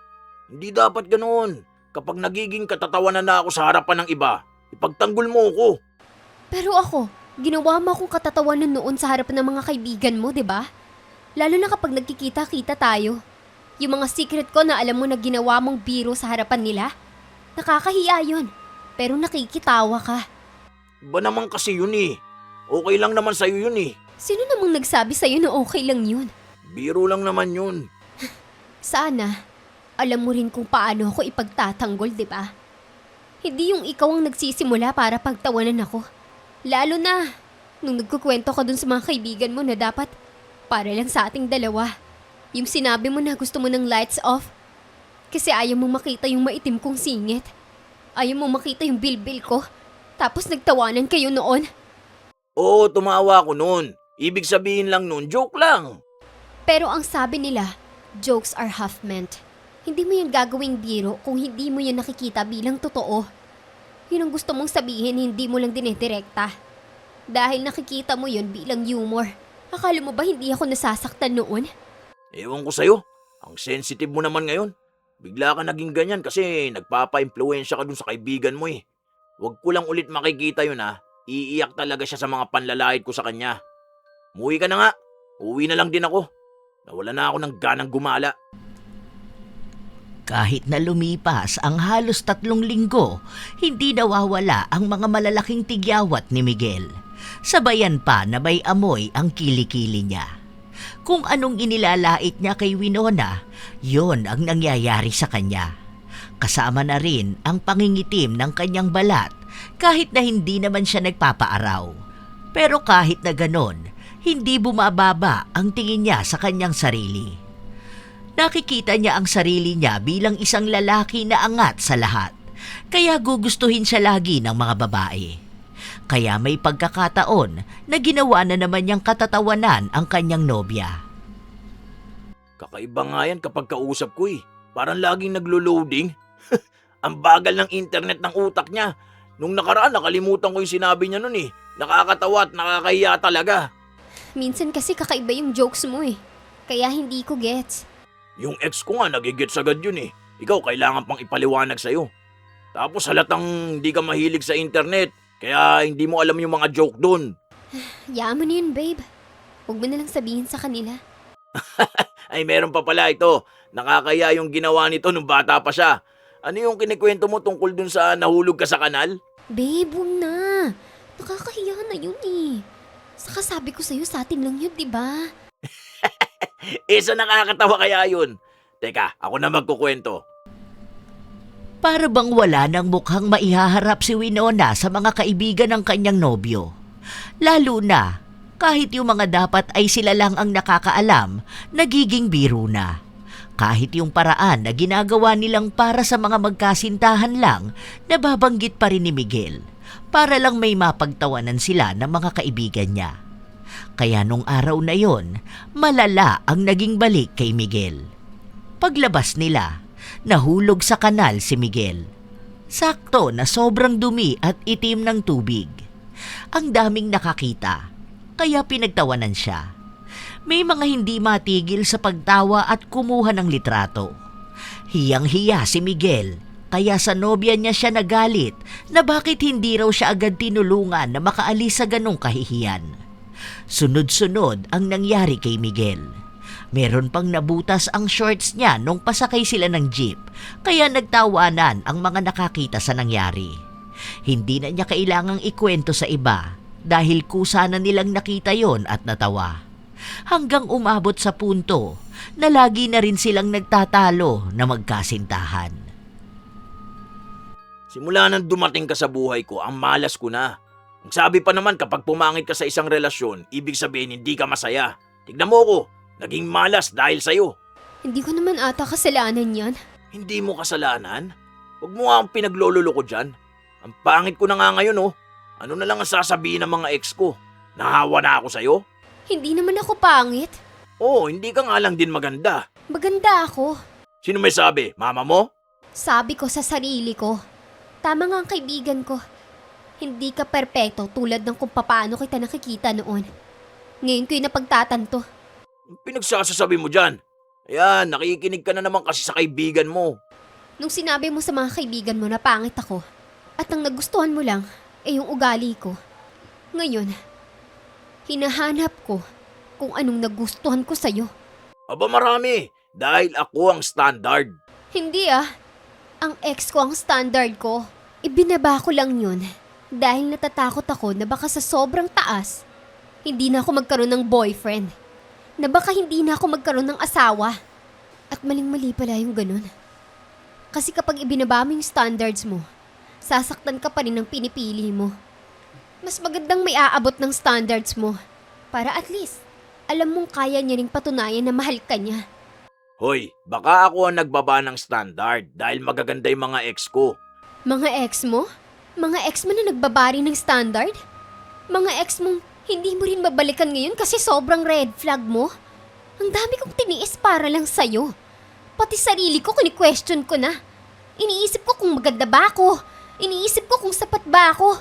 A: Hindi dapat ganoon. Kapag nagiging katatawanan na ako sa harapan ng iba, ipagtanggol mo ako.
B: Pero ako, ginawa mo akong katatawanan noon sa harapan ng mga kaibigan mo, 'di ba? Lalo na kapag nagkikita-kita tayo. Yung mga secret ko na alam mo na ginawa mong biro sa harapan nila. Nakakahiya yun. Pero nakikitawa ka.
A: Ba naman kasi yun Okay lang naman sa'yo yun
B: Sino namang nagsabi sa'yo na okay lang yun?
A: Biro lang naman yun.
B: Sana, alam mo rin kung paano ako ipagtatanggol, di ba? Hindi yung ikaw ang nagsisimula para pagtawanan ako. Lalo na, nung nagkukwento ka dun sa mga kaibigan mo na dapat para lang sa ating dalawa. Yung sinabi mo na gusto mo ng lights off. Kasi ayaw mong makita yung maitim kong singit. Ayaw mong makita yung bilbil ko. Tapos nagtawanan kayo noon.
A: Oo, tumawa ko noon. Ibig sabihin lang noon, joke lang.
B: Pero ang sabi nila, jokes are half meant. Hindi mo yan gagawing biro kung hindi mo yan nakikita bilang totoo. Yun ang gusto mong sabihin, hindi mo lang dinidirekta. Dahil nakikita mo yun bilang humor. Akala mo ba hindi ako nasasaktan noon?
A: Ewan ko sa'yo. Ang sensitive mo naman ngayon. Bigla ka naging ganyan kasi nagpapa-impluensya ka dun sa kaibigan mo Huwag ko lang ulit makikita yun Iiyak talaga siya sa mga panlalait ko sa kanya. Umuwi ka na nga. Uwi na lang din ako. Nawala na ako ng ganang gumala.
C: Kahit na lumipas ang halos 3 linggo, hindi nawawala ang mga malalaking tigyawat ni Miguel. Sabayan pa na may amoy ang kilikili niya. Kung anong inilalait niya kay Winona, yon ang nangyayari sa kanya. Kasama na rin ang pangingitim ng kanyang balat kahit na hindi naman siya nagpapaaraw. Pero kahit na ganon, hindi bumababa ang tingin niya sa kanyang sarili. Nakikita niya ang sarili niya bilang isang lalaki na angat sa lahat, kaya gugustuhin siya lagi ng mga babae. Kaya may pagkakataon na ginawa na naman niyang katatawanan ang kanyang nobya.
A: Kakaiba nga yan kapag kausap ko eh. Parang laging naglo-loading. Ang bagal ng internet ng utak niya. Nung nakaraan, nakalimutan ko yung sinabi niya nun eh. Nakakatawa at nakakahiya talaga.
B: Minsan kasi kakaiba yung jokes mo eh. Kaya hindi ko gets.
A: Yung ex ko nga, nagigits agad yun eh. Ikaw, kailangan pang ipaliwanag sa'yo. Tapos halatang hindi ka mahilig sa internet. Kaya hindi mo alam yung mga joke dun.
B: Hayaan mo na yun, babe. Huwag mo na lang sabihin sa kanila.
A: Ay, meron pa pala ito. Nakakaya yung ginawa nito nung bata pa siya. Ano yung kinikwento mo tungkol dun sa nahulog ka sa kanal?
B: Babe, huwag na. Nakakahiya na yun eh. Saka sabi ko sa'yo, sa atin lang yun, diba?
A: Isa nakakatawa kaya yun. Teka, ako na magkukwento.
C: Para bang wala nang mukhang maihaharap si Winona sa mga kaibigan ng kanyang nobyo. Lalo na, kahit yung mga dapat ay sila lang ang nakakaalam, nagiging biro na. Kahit yung paraan na ginagawa nilang para sa mga magkasintahan lang, nababanggit pa rin ni Miguel, para lang may mapagtawanan sila ng mga kaibigan niya. Kaya nung araw na yon, malala ang naging balik kay Miguel. Paglabas nila, nahulog sa kanal si Miguel. Sakto na sobrang dumi at itim ng tubig. Ang daming nakakita, kaya pinagtawanan siya. May mga hindi matigil sa pagtawa at kumuha ng litrato. Hiyang-hiya si Miguel, kaya sa nobya niya siya nagalit na bakit hindi raw siya agad tinulungan na makaalis sa ganong kahihiyan. Sunod-sunod ang nangyari kay Miguel. Meron pang nabutas ang shorts niya nung pasakay sila ng jeep, kaya nagtawanan ang mga nakakita sa nangyari. Hindi na niya kailangang ikwento sa iba dahil kusa na nilang nakita yon at natawa. Hanggang umabot sa punto na lagi na rin silang nagtatalo na magkasintahan.
A: Simula nang dumating ka sa buhay ko, ang malas ko na. Ang sabi pa naman kapag pumangit ka sa isang relasyon, ibig sabihin hindi ka masaya. Tignan mo ko, naging malas dahil sa'yo.
B: Hindi ko naman ata kasalanan yan.
A: Hindi mo kasalanan? Huwag mo nga akong pinaglololo ko dyan. Ang pangit ko na nga ngayon oh. Ano na lang ang sasabihin ng mga ex ko? Nahawa na ako sa'yo?
B: Hindi naman ako pangit.
A: Oo, hindi ka nga lang din maganda.
B: Maganda ako.
A: Sino may sabi? Mama mo?
B: Sabi ko sa sarili ko. Tama nga ang kaibigan ko. Hindi ka perpekto tulad ng kung papaano kita nakikita noon. Ngayon ko yung napagtatanto.
A: Pinagsasasabi mo dyan. Ayan, nakikinig ka na naman kasi sa kaibigan mo.
B: Nung sinabi mo sa mga kaibigan mo na pangit ako, at ang nagustuhan mo lang ay yung ugali ko. Ngayon, hinahanap ko kung anong nagustuhan ko sa'yo.
A: Aba marami, dahil ako ang standard.
B: Hindi ah. Ang ex ko ang standard ko. Ibinaba ko lang yun dahil natatakot ako na baka sa sobrang taas, hindi na ako magkaroon ng boyfriend. Na baka hindi na ako magkaroon ng asawa. At maling-mali pala yung ganun. Kasi kapag ibinaba mo yung standards mo, sasaktan ka pa rin ng pinipili mo. Mas magandang may aabot ng standards mo para at least alam mong kaya niya ring patunayan na mahal ka niya.
A: Hoy, baka ako ang nagbaba ng standard dahil magaganda yung mga ex ko.
B: Mga ex mo? Mga ex mo na nagbabari ng standard? Mga ex mong hindi mo rin babalikan ngayon kasi sobrang red flag mo? Ang dami kong tiniis para lang sa'yo. Pati sarili ko kini-question ko na. Iniisip ko kung maganda ba ako. Iniisip ko kung sapat ba ako.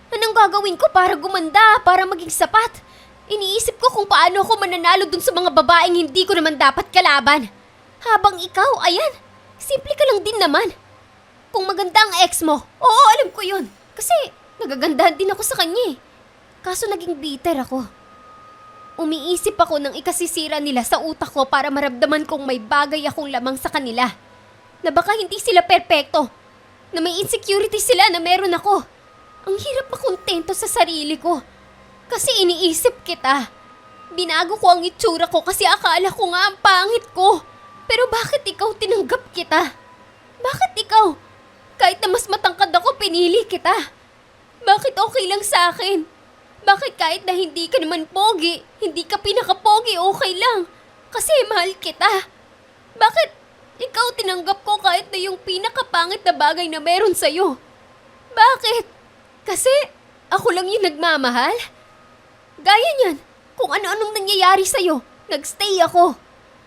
B: Anong gagawin ko para gumanda, para maging sapat? Iniisip ko kung paano ako mananalo dun sa mga babaeng hindi ko naman dapat kalaban. Habang ikaw, ayan, simple ka lang din naman. Kung maganda ang ex mo, oo, alam ko yun. Kasi nagagandahan din ako sa kanya eh. Kaso naging bitter ako. Umiisip ako ng ikasisira nila sa utak ko para maramdaman kong may bagay akong lamang sa kanila. Na baka hindi sila perpekto. Na may insecurity sila na meron ako. Ang hirap makontento sa sarili ko. Kasi iniisip kita. Binago ko ang itsura ko kasi akala ko nga ang pangit ko. Pero bakit ikaw tinanggap kita? Bakit ikaw? Kahit na mas matangkad ako, pinili kita. Bakit okay lang sa akin? Bakit kahit na hindi ka naman pogi, hindi ka pinaka-pogi, okay lang? Kasi mahal kita. Bakit ikaw tinanggap ko kahit na yung pinakapangit na bagay na meron sa'yo? Bakit? Kasi ako lang yung nagmamahal? Gaya niyan, kung ano-anong nangyayari sa'yo, nagstay ako.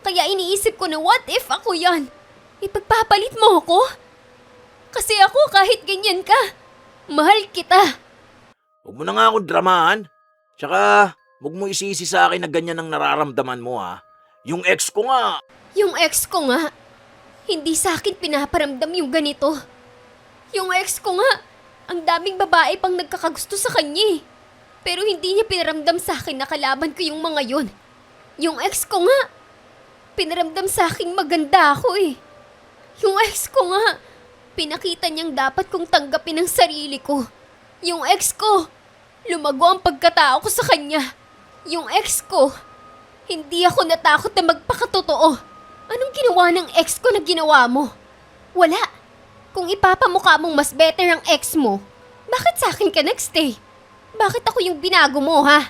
B: Kaya iniisip ko na what if ako yan? Ipagpapalit mo ako? Kasi ako kahit ganyan ka, mahal kita.
A: Huwag mo na nga ako dramahan. Tsaka, huwag mo isisi sa akin na ganyan ang nararamdaman mo ha. Yung ex ko nga,
B: Yung ex ko nga, hindi sa akin pinaparamdam yung ganito. Yung ex ko nga, ang daming babae pang nagkakagusto sa kanya eh. Pero hindi niya pinaramdam sa akin na kalaban ko yung mga yun. Yung ex ko nga, pinaramdam sa akin maganda ako eh. Yung ex ko nga, pinakita niyang dapat kong tanggapin ang sarili ko. Yung ex ko, lumago ang pagkatao ko sa kanya. Yung ex ko, hindi ako natakot na magpakatotoo. Anong ginawa ng ex ko na ginawa mo? Wala. Kung ipapamukha mong mas better ang ex mo, bakit sa akin ka nagstay? Bakit ako yung binago mo, ha?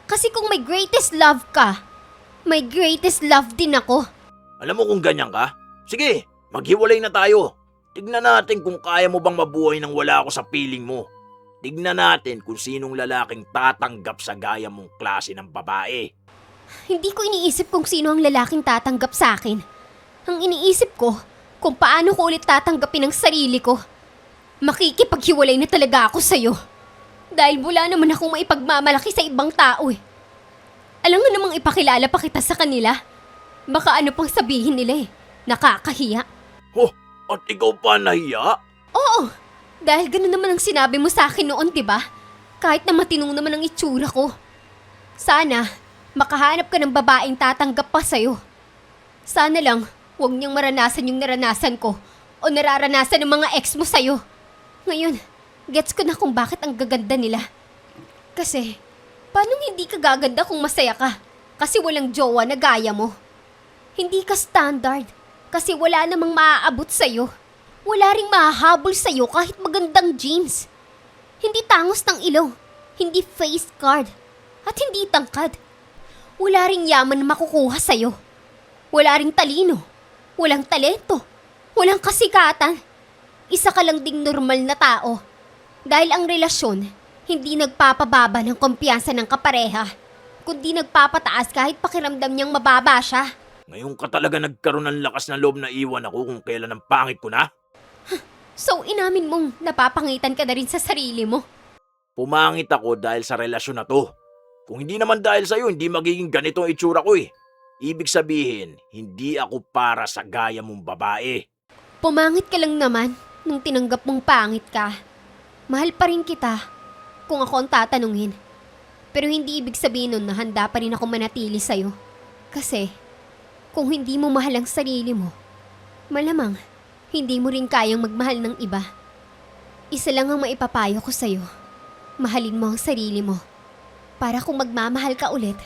B: Kasi kung may greatest love ka, may greatest love din ako.
A: alam mo kung ganyan ka? Sige, maghiwalay na tayo. Tignan natin kung kaya mo bang mabuhay nang wala ako sa piling mo. Tignan natin kung sinong lalaking tatanggap sa gaya mong klase ng babae.
B: Hindi ko iniisip kung sino ang lalaking tatanggap sa akin. Ang iniisip ko, kung paano ko ulit tatanggapin ang sarili ko. Makikipaghiwalay na talaga ako sa'yo. Dahil wala naman akong maipagmamalaki sa ibang tao eh. Alam nga namang ipakilala pa kita sa kanila. Baka ano pang sabihin nila eh. Nakakahiya.
A: Oh, at ikaw pa nahiya?
B: Oo, dahil ganun naman ang sinabi mo sa akin noon, di ba? Kahit na matinong naman ang itsura ko. Sana, makahanap ka ng babaeng tatanggap pa sa'yo. Sana lang, huwag niyang maranasan yung naranasan ko o nararanasan ng mga ex mo sa'yo. Ngayon, gets ko na kung bakit ang gaganda nila. Kasi, paano hindi ka gaganda kung masaya ka? Kasi walang jowa na gaya mo. Hindi ka standard kasi wala namang maaabot sa'yo. Wala ring mahahabol sa'yo kahit magandang jeans. Hindi tangos ng ilong, hindi face card, at hindi tangkad. Wala ring yaman na makukuha sa'yo. Wala ring talino, walang talento, walang kasikatan. Isa ka lang ding normal na tao. Dahil ang relasyon, hindi nagpapababa ng kumpiyansa ng kapareha, kundi nagpapataas kahit pakiramdam niyang mababa siya.
A: Ngayon ka talaga nagkaroon ng lakas na loob na iwan ako kung kailan ang pangit ko na?
B: So inamin mong napapangitan ka na rin sa sarili mo.
A: Pumangit ako dahil sa relasyon na to. Kung hindi naman dahil sa'yo, hindi magiging ganito ang itsura ko eh. Ibig sabihin, hindi ako para sa gaya mong babae.
B: Pumangit ka lang naman nung tinanggap mong pangit ka. Mahal pa rin kita kung ako ang tatanungin. Pero hindi ibig sabihin nun na handa pa rin ako manatili sa'yo. Kasi kung hindi mo mahal ang sarili mo, malamang hindi mo rin kayang magmahal ng iba. Isa lang ang maipapayo ko sa'yo. Mahalin mo ang sarili mo. Para kung magmamahal ka ulit,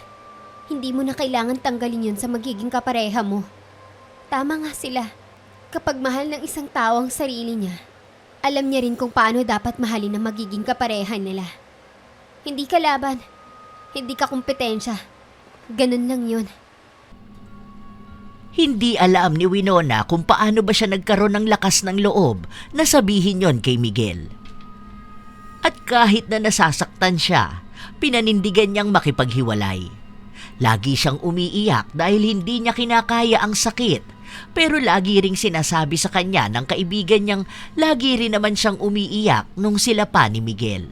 B: hindi mo na kailangan tanggalin yun sa magiging kapareha mo. Tama nga sila. Kapag mahal ng isang tao ang sarili niya, alam niya rin kung paano dapat mahalin ang magiging kapareha nila. Hindi ka laban. Hindi ka kompetensya. Ganun lang yun.
C: Hindi alam ni Winona kung paano ba siya nagkaroon ng lakas ng loob na sabihin yon kay Miguel. At kahit na nasasaktan siya, pinanindigan niyang makipaghiwalay. Lagi siyang umiiyak dahil hindi niya kinakaya ang sakit, pero lagi ring sinasabi sa kanya ng kaibigan niyang lagi rin naman siyang umiiyak nung sila pa ni Miguel.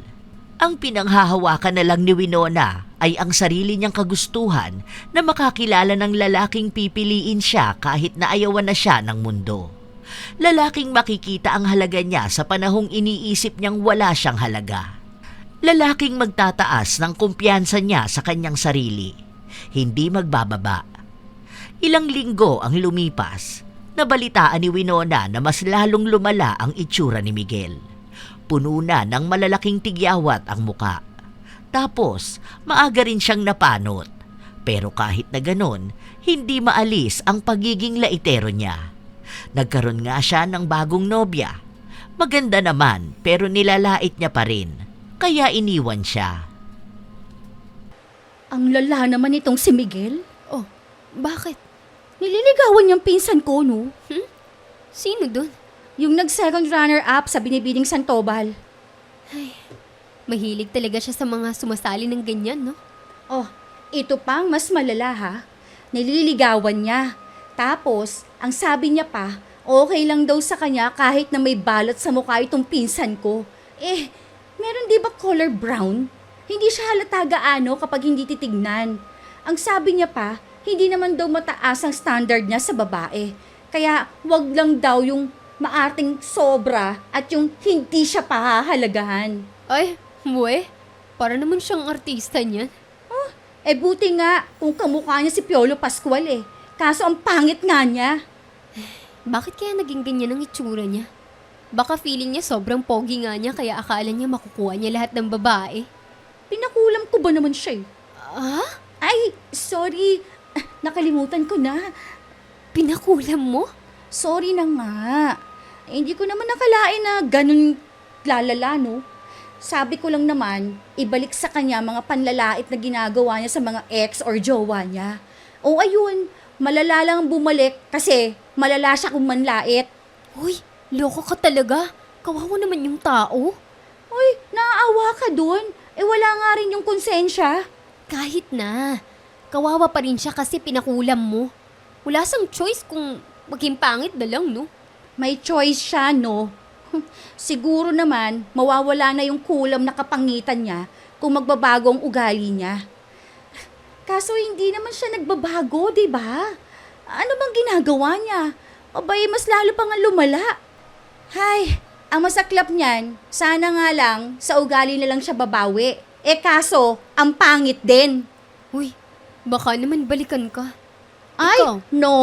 C: Ang pinanghahawakan na lang ni Winona ay ang sarili niyang kagustuhan na makakilala ng lalaking pipiliin siya kahit na ayawan na siya ng mundo. Lalaking makikita ang halaga niya sa panahong iniisip niyang wala siyang halaga. Lalaking magtataas ng kumpiyansa niya sa kanyang sarili, hindi magbababa. Ilang linggo ang lumipas, nabalitaan ni Winona na mas lalong lumala ang itsura ni Miguel. Puno na ng malalaking tigyawat ang muka. Tapos, maaga rin siyang napanot. Pero kahit na ganon, hindi maalis ang pagiging laitero niya. Nagkaroon nga siya ng bagong nobya. Maganda naman pero nilalait niya pa rin. Kaya iniwan siya.
D: Ang lala naman itong si Miguel.
B: Oh, bakit?
D: Nililigawan niyang pinsan ko, no?
B: Sino dun?
D: Yung nag-second runner-up sa Binibining Santobal.
B: Mahilig talaga siya sa mga sumasali ng ganyan, no?
D: Oh, ito pang mas malala ha. nililigawan niya. Tapos, ang sabi niya pa, okay lang daw sa kanya kahit na may balat sa mukha itong pinsan ko. Meron di ba color brown? Hindi siya halata gaano kapag hindi titignan. Ang sabi niya pa, hindi naman daw mataas ang standard niya sa babae. Kaya wag lang daw yung maarting sobra at yung hindi siya pahahalagahan.
B: Ay, para naman siyang artista niyan.
D: Buti nga kung kamukha niya si Piolo Pascual Kaso ang pangit nga niya.
B: Bakit kaya naging ganyan ang itsura niya? Baka feeling niya sobrang pogi nga niya kaya akala niya makukuha niya lahat ng babae.
D: Pinakulam ko ba naman siya
B: Ah?
D: Ay, sorry. Nakalimutan ko na.
B: Pinakulam mo?
D: Sorry na nga. Hindi ko naman nakalain na ganun lalala, no? Sabi ko lang naman, ibalik sa kanya mga panlalait na ginagawa niya sa mga ex or jowa niya. O ayun, malala lang ang bumalik kasi malala siya kung manlait.
B: Uy, loko ka talaga. Kawawa naman yung tao.
D: Uy, naaawa ka dun. Wala nga rin yung konsensya.
B: Kahit na. Kawawa pa rin siya kasi pinakulam mo. Wala sang choice kung maging pangit na lang, no?
D: May choice siya, no? Siguro naman, mawawala na yung kulam na kapangitan niya kung magbabago ang ugali niya. Kaso hindi naman siya nagbabago, di ba? Ano bang ginagawa niya? Abay, mas lalo pa nga lumala. Hay, ang masaklap niyan, sana nga lang sa ugali na lang siya babawi. Kaso, ang pangit din.
B: Uy, baka naman balikan ka.
D: Ay,
B: Ikaw?
D: no.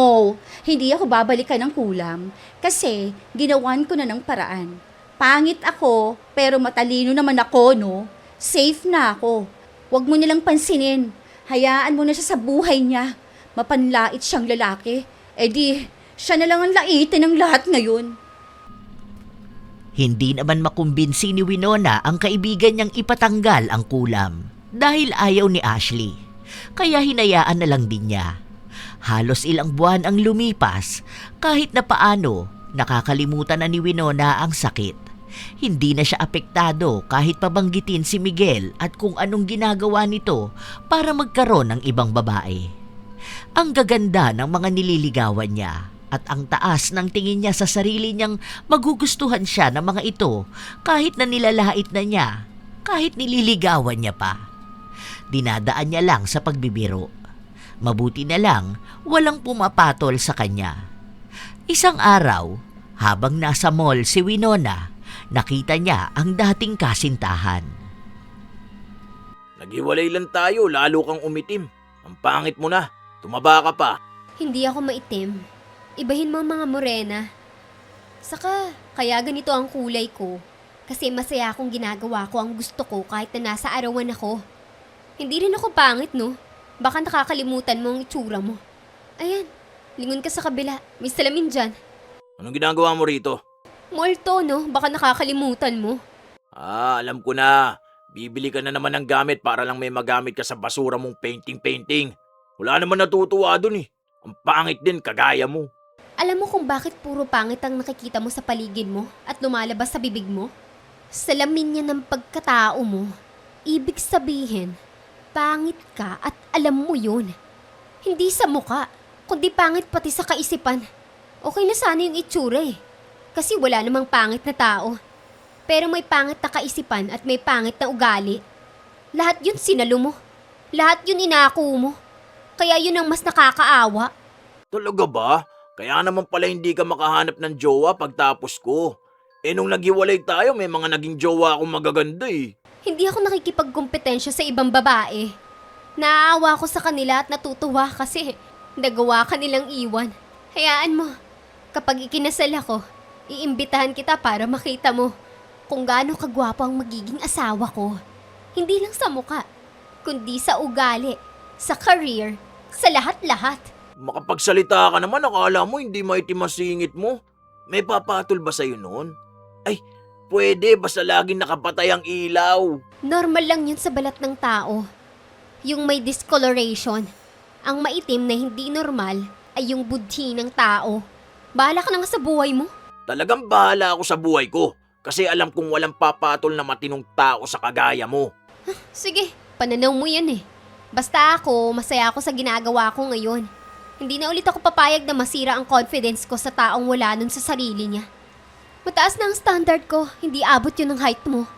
D: Hindi ako babalikan ng kulam kasi ginawan ko na ng paraan. Pangit ako, pero matalino naman ako, no? Safe na ako. Huwag mo nilang pansinin. Hayaan mo na siya sa buhay niya. Mapanlait siyang lalaki. Siya na lang ang laitin ng lahat ngayon.
C: Hindi naman makumbinsi ni Winona ang kaibigan niyang ipatanggal ang kulam dahil ayaw ni Ashley. Kaya hinayaan na lang din niya. Halos ilang buwan ang lumipas kahit na paano nakakalimutan na ni Winona ang sakit. Hindi na siya apektado kahit pabanggitin si Miguel at kung anong ginagawa nito para magkaroon ng ibang babae. Ang gaganda ng mga nililigawan niya at ang taas ng tingin niya sa sarili niyang magugustuhan siya ng mga ito kahit na nilalait na niya, kahit nililigawan niya pa. Dinadaan niya lang sa pagbibiro. Mabuti na lang walang pumapatol sa kanya. Isang araw, habang nasa mall si Winona, nakita niya ang dating kasintahan.
A: Naghiwalay lang tayo, lalo kang umitim. Ang pangit mo na, tumaba ka pa.
B: Hindi ako maitim. Ibahin mo ang mga morena. Saka, kaya ganito ang kulay ko. Kasi masaya akong ginagawa ko ang gusto ko kahit na nasa arawan ako. Hindi rin ako pangit, no? Baka nakakalimutan mo ang itsura mo. Ayan, lingon ka sa kabila. May salamin dyan.
A: Anong ginagawa mo rito?
B: Molto, no? Baka nakakalimutan mo.
A: Alam ko na. Bibili ka na naman ng gamit para lang may magamit ka sa basura mong painting. Wala naman natutuwa dun eh. Ang pangit din, kagaya mo.
B: Alam mo kung bakit puro pangit ang nakikita mo sa paligid mo at lumalabas sa bibig mo? Salamin niya ng pagkatao mo. Ibig sabihin, pangit ka at alam mo yun. Hindi sa muka, kundi pangit pati sa kaisipan. Okay na sana yung itsura eh. Kasi wala namang pangit na tao. Pero may pangit na kaisipan at may pangit na ugali. Lahat yun sinalo mo. Lahat yun inako mo. Kaya yun ang mas nakakaawa.
A: Talaga ba? Kaya naman pala hindi ka makahanap ng jowa pagtapos ko. Nung naghiwalay tayo, may mga naging jowa akong magaganda eh.
B: Hindi ako nakikipagkompetensya sa ibang babae. Naaawa ko sa kanila at natutuwa kasi nagawa ka nilang iwan. Hayaan mo, kapag ikinasal ako, iimbitahan kita para makita mo kung gaano kagwapo ang magiging asawa ko. Hindi lang sa muka, kundi sa ugali, sa career, sa lahat-lahat.
A: Makapagsalita ka naman, akala mo hindi maitim ang singit mo. May papatol ba sa'yo noon? Ay, pwede, basta laging nakapatay ang ilaw.
B: Normal lang yun sa balat ng tao. Yung may discoloration. Ang maitim na hindi normal ay yung budhi ng tao. Bahala ka na nga sa buhay mo.
A: Talagang bahala ako sa buhay ko. Kasi alam kong walang papatol na matinong tao sa kagaya mo.
B: Sige, pananaw mo yan eh. Basta ako, masaya ako sa ginagawa ko ngayon. Hindi na ulit ako papayag na masira ang confidence ko sa taong wala nun sa sarili niya. Mataas na ang standard ko, hindi abot yun ng height mo.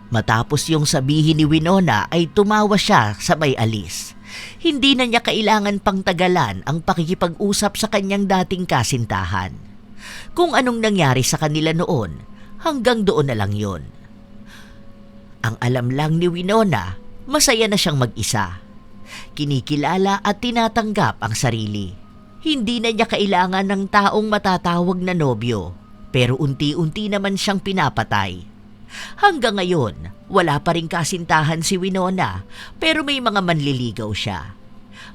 C: Matapos yung sabihin ni Winona ay tumawa siya sa may alis. Hindi na niya kailangan pang tagalan ang pakikipag-usap sa kanyang dating kasintahan. Kung anong nangyari sa kanila noon, hanggang doon na lang yon. Ang alam lang ni Winona, masaya na siyang mag-isa. Kinikilala at tinatanggap ang sarili. Hindi na niya kailangan ng taong matatawag na nobyo, pero unti-unti naman siyang pinapatay. Hanggang ngayon, wala pa rin kasintahan si Winona, pero may mga manliligaw siya.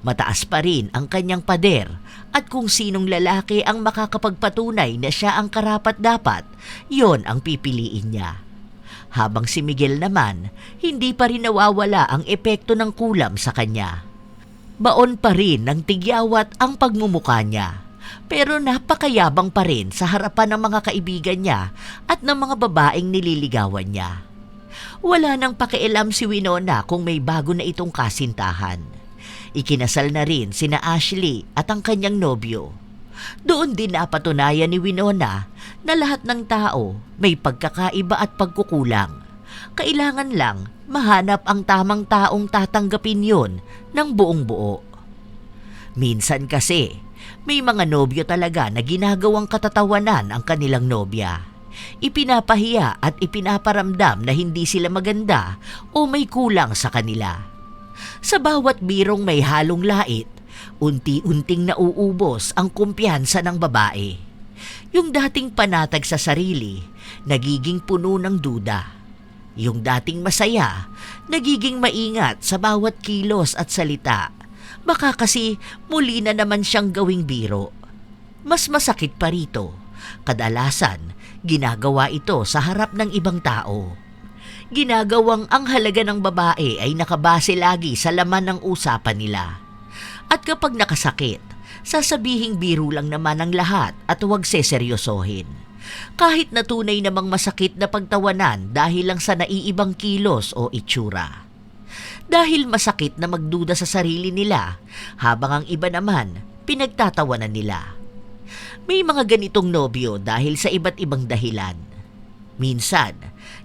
C: Mataas pa rin ang kanyang pader at kung sinong lalaki ang makakapagpatunay na siya ang karapat-dapat, yon ang pipiliin niya. Habang si Miguel naman, hindi pa rin nawawala ang epekto ng kulam sa kanya. Baon pa rin ng tigyawat ang pagmumukha niya, pero napakayabang pa rin sa harapan ng mga kaibigan niya at ng mga babaeng nililigawan niya. Wala nang pakialam si Winona kung may bago na itong kasintahan. Ikinasal na rin sina Ashley at ang kanyang nobyo. Doon din napatunayan ni Winona na lahat ng tao may pagkakaiba at pagkukulang. Kailangan lang mahanap ang tamang taong tatanggapin yon ng buong buo. Minsan kasi, may mga nobyo talaga na ginagawang katatawanan ang kanilang nobya. Ipinapahiya at ipinaparamdam na hindi sila maganda o may kulang sa kanila. Sa bawat birong may halong lait, unti-unting nauubos ang kumpiyansa ng babae. Yung dating panatag sa sarili, nagiging puno ng duda. Yung dating masaya, nagiging maingat sa bawat kilos at salita. Baka kasi muli na naman siyang gawing biro. Mas masakit pa rito, kadalasan ginagawa ito sa harap ng ibang tao. Ginagawang ang halaga ng babae ay nakabase lagi sa laman ng usapan nila. At kapag nakasakit, sasabihing biro lang naman ang lahat at huwag seseryosohin. Kahit na tunay namang masakit na pagtawanan dahil lang sa naiibang kilos o itsura. Dahil masakit na magduda sa sarili nila, habang ang iba naman pinagtatawanan nila. May mga ganitong nobyo dahil sa iba't ibang dahilan. Minsan,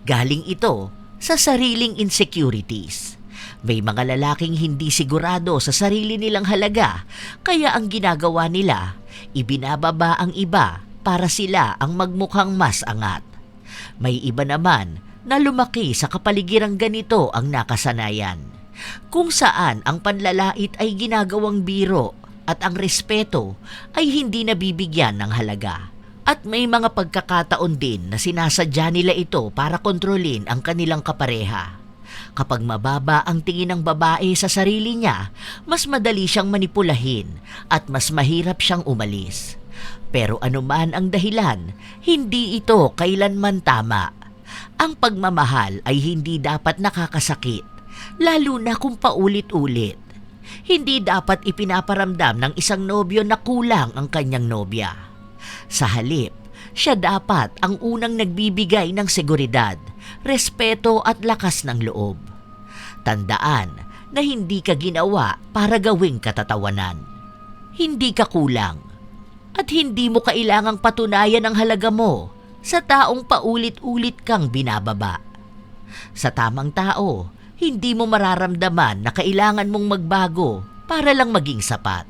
C: galing ito sa sariling insecurities. May mga lalaking hindi sigurado sa sarili nilang halaga, kaya ang ginagawa nila, ibinababa ang iba para sila ang magmukhang mas angat. May iba naman na lumaki sa kapaligiran ganito ang nakasanayan, kung saan ang panlalait ay ginagawang biro at ang respeto ay hindi nabibigyan ng halaga. At may mga pagkakataon din na sinasadya nila ito para kontrolin ang kanilang kapareha. Kapag mababa ang tingin ng babae sa sarili niya, mas madali siyang manipulahin at mas mahirap siyang umalis. Pero anuman ang dahilan, hindi ito kailanman tama. Ang pagmamahal ay hindi dapat nakakasakit, lalo na kung paulit-ulit. Hindi dapat ipinaparamdam ng isang nobyo na kulang ang kanyang nobya. Sa halip, siya dapat ang unang nagbibigay ng seguridad, respeto at lakas ng loob. Tandaan na hindi ka ginawa para gawing katatawanan. Hindi ka kulang. At hindi mo kailangang patunayan ang halaga mo sa taong paulit-ulit kang binababa. Sa tamang tao, hindi mo mararamdaman na kailangan mong magbago para lang maging sapat.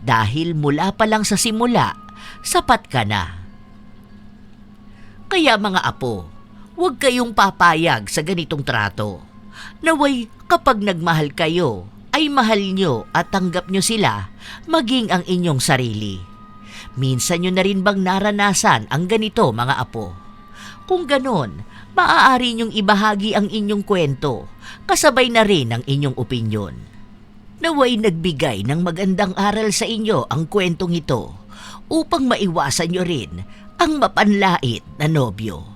C: Dahil mula pa lang sa simula, sapat ka na. Kaya mga apo, huwag kayong papayag sa ganitong trato. Naway kapag nagmahal kayo, ay mahal nyo at tanggap nyo sila maging ang inyong sarili. Minsan nyo na rin bang naranasan ang ganito mga apo? Kung ganon, maaari nyong ibahagi ang inyong kwento, kasabay na rin ang inyong opinyon. Naway nagbigay ng magandang aral sa inyo ang kwentong ito upang maiwasan nyo rin ang mapanlait na nobyo.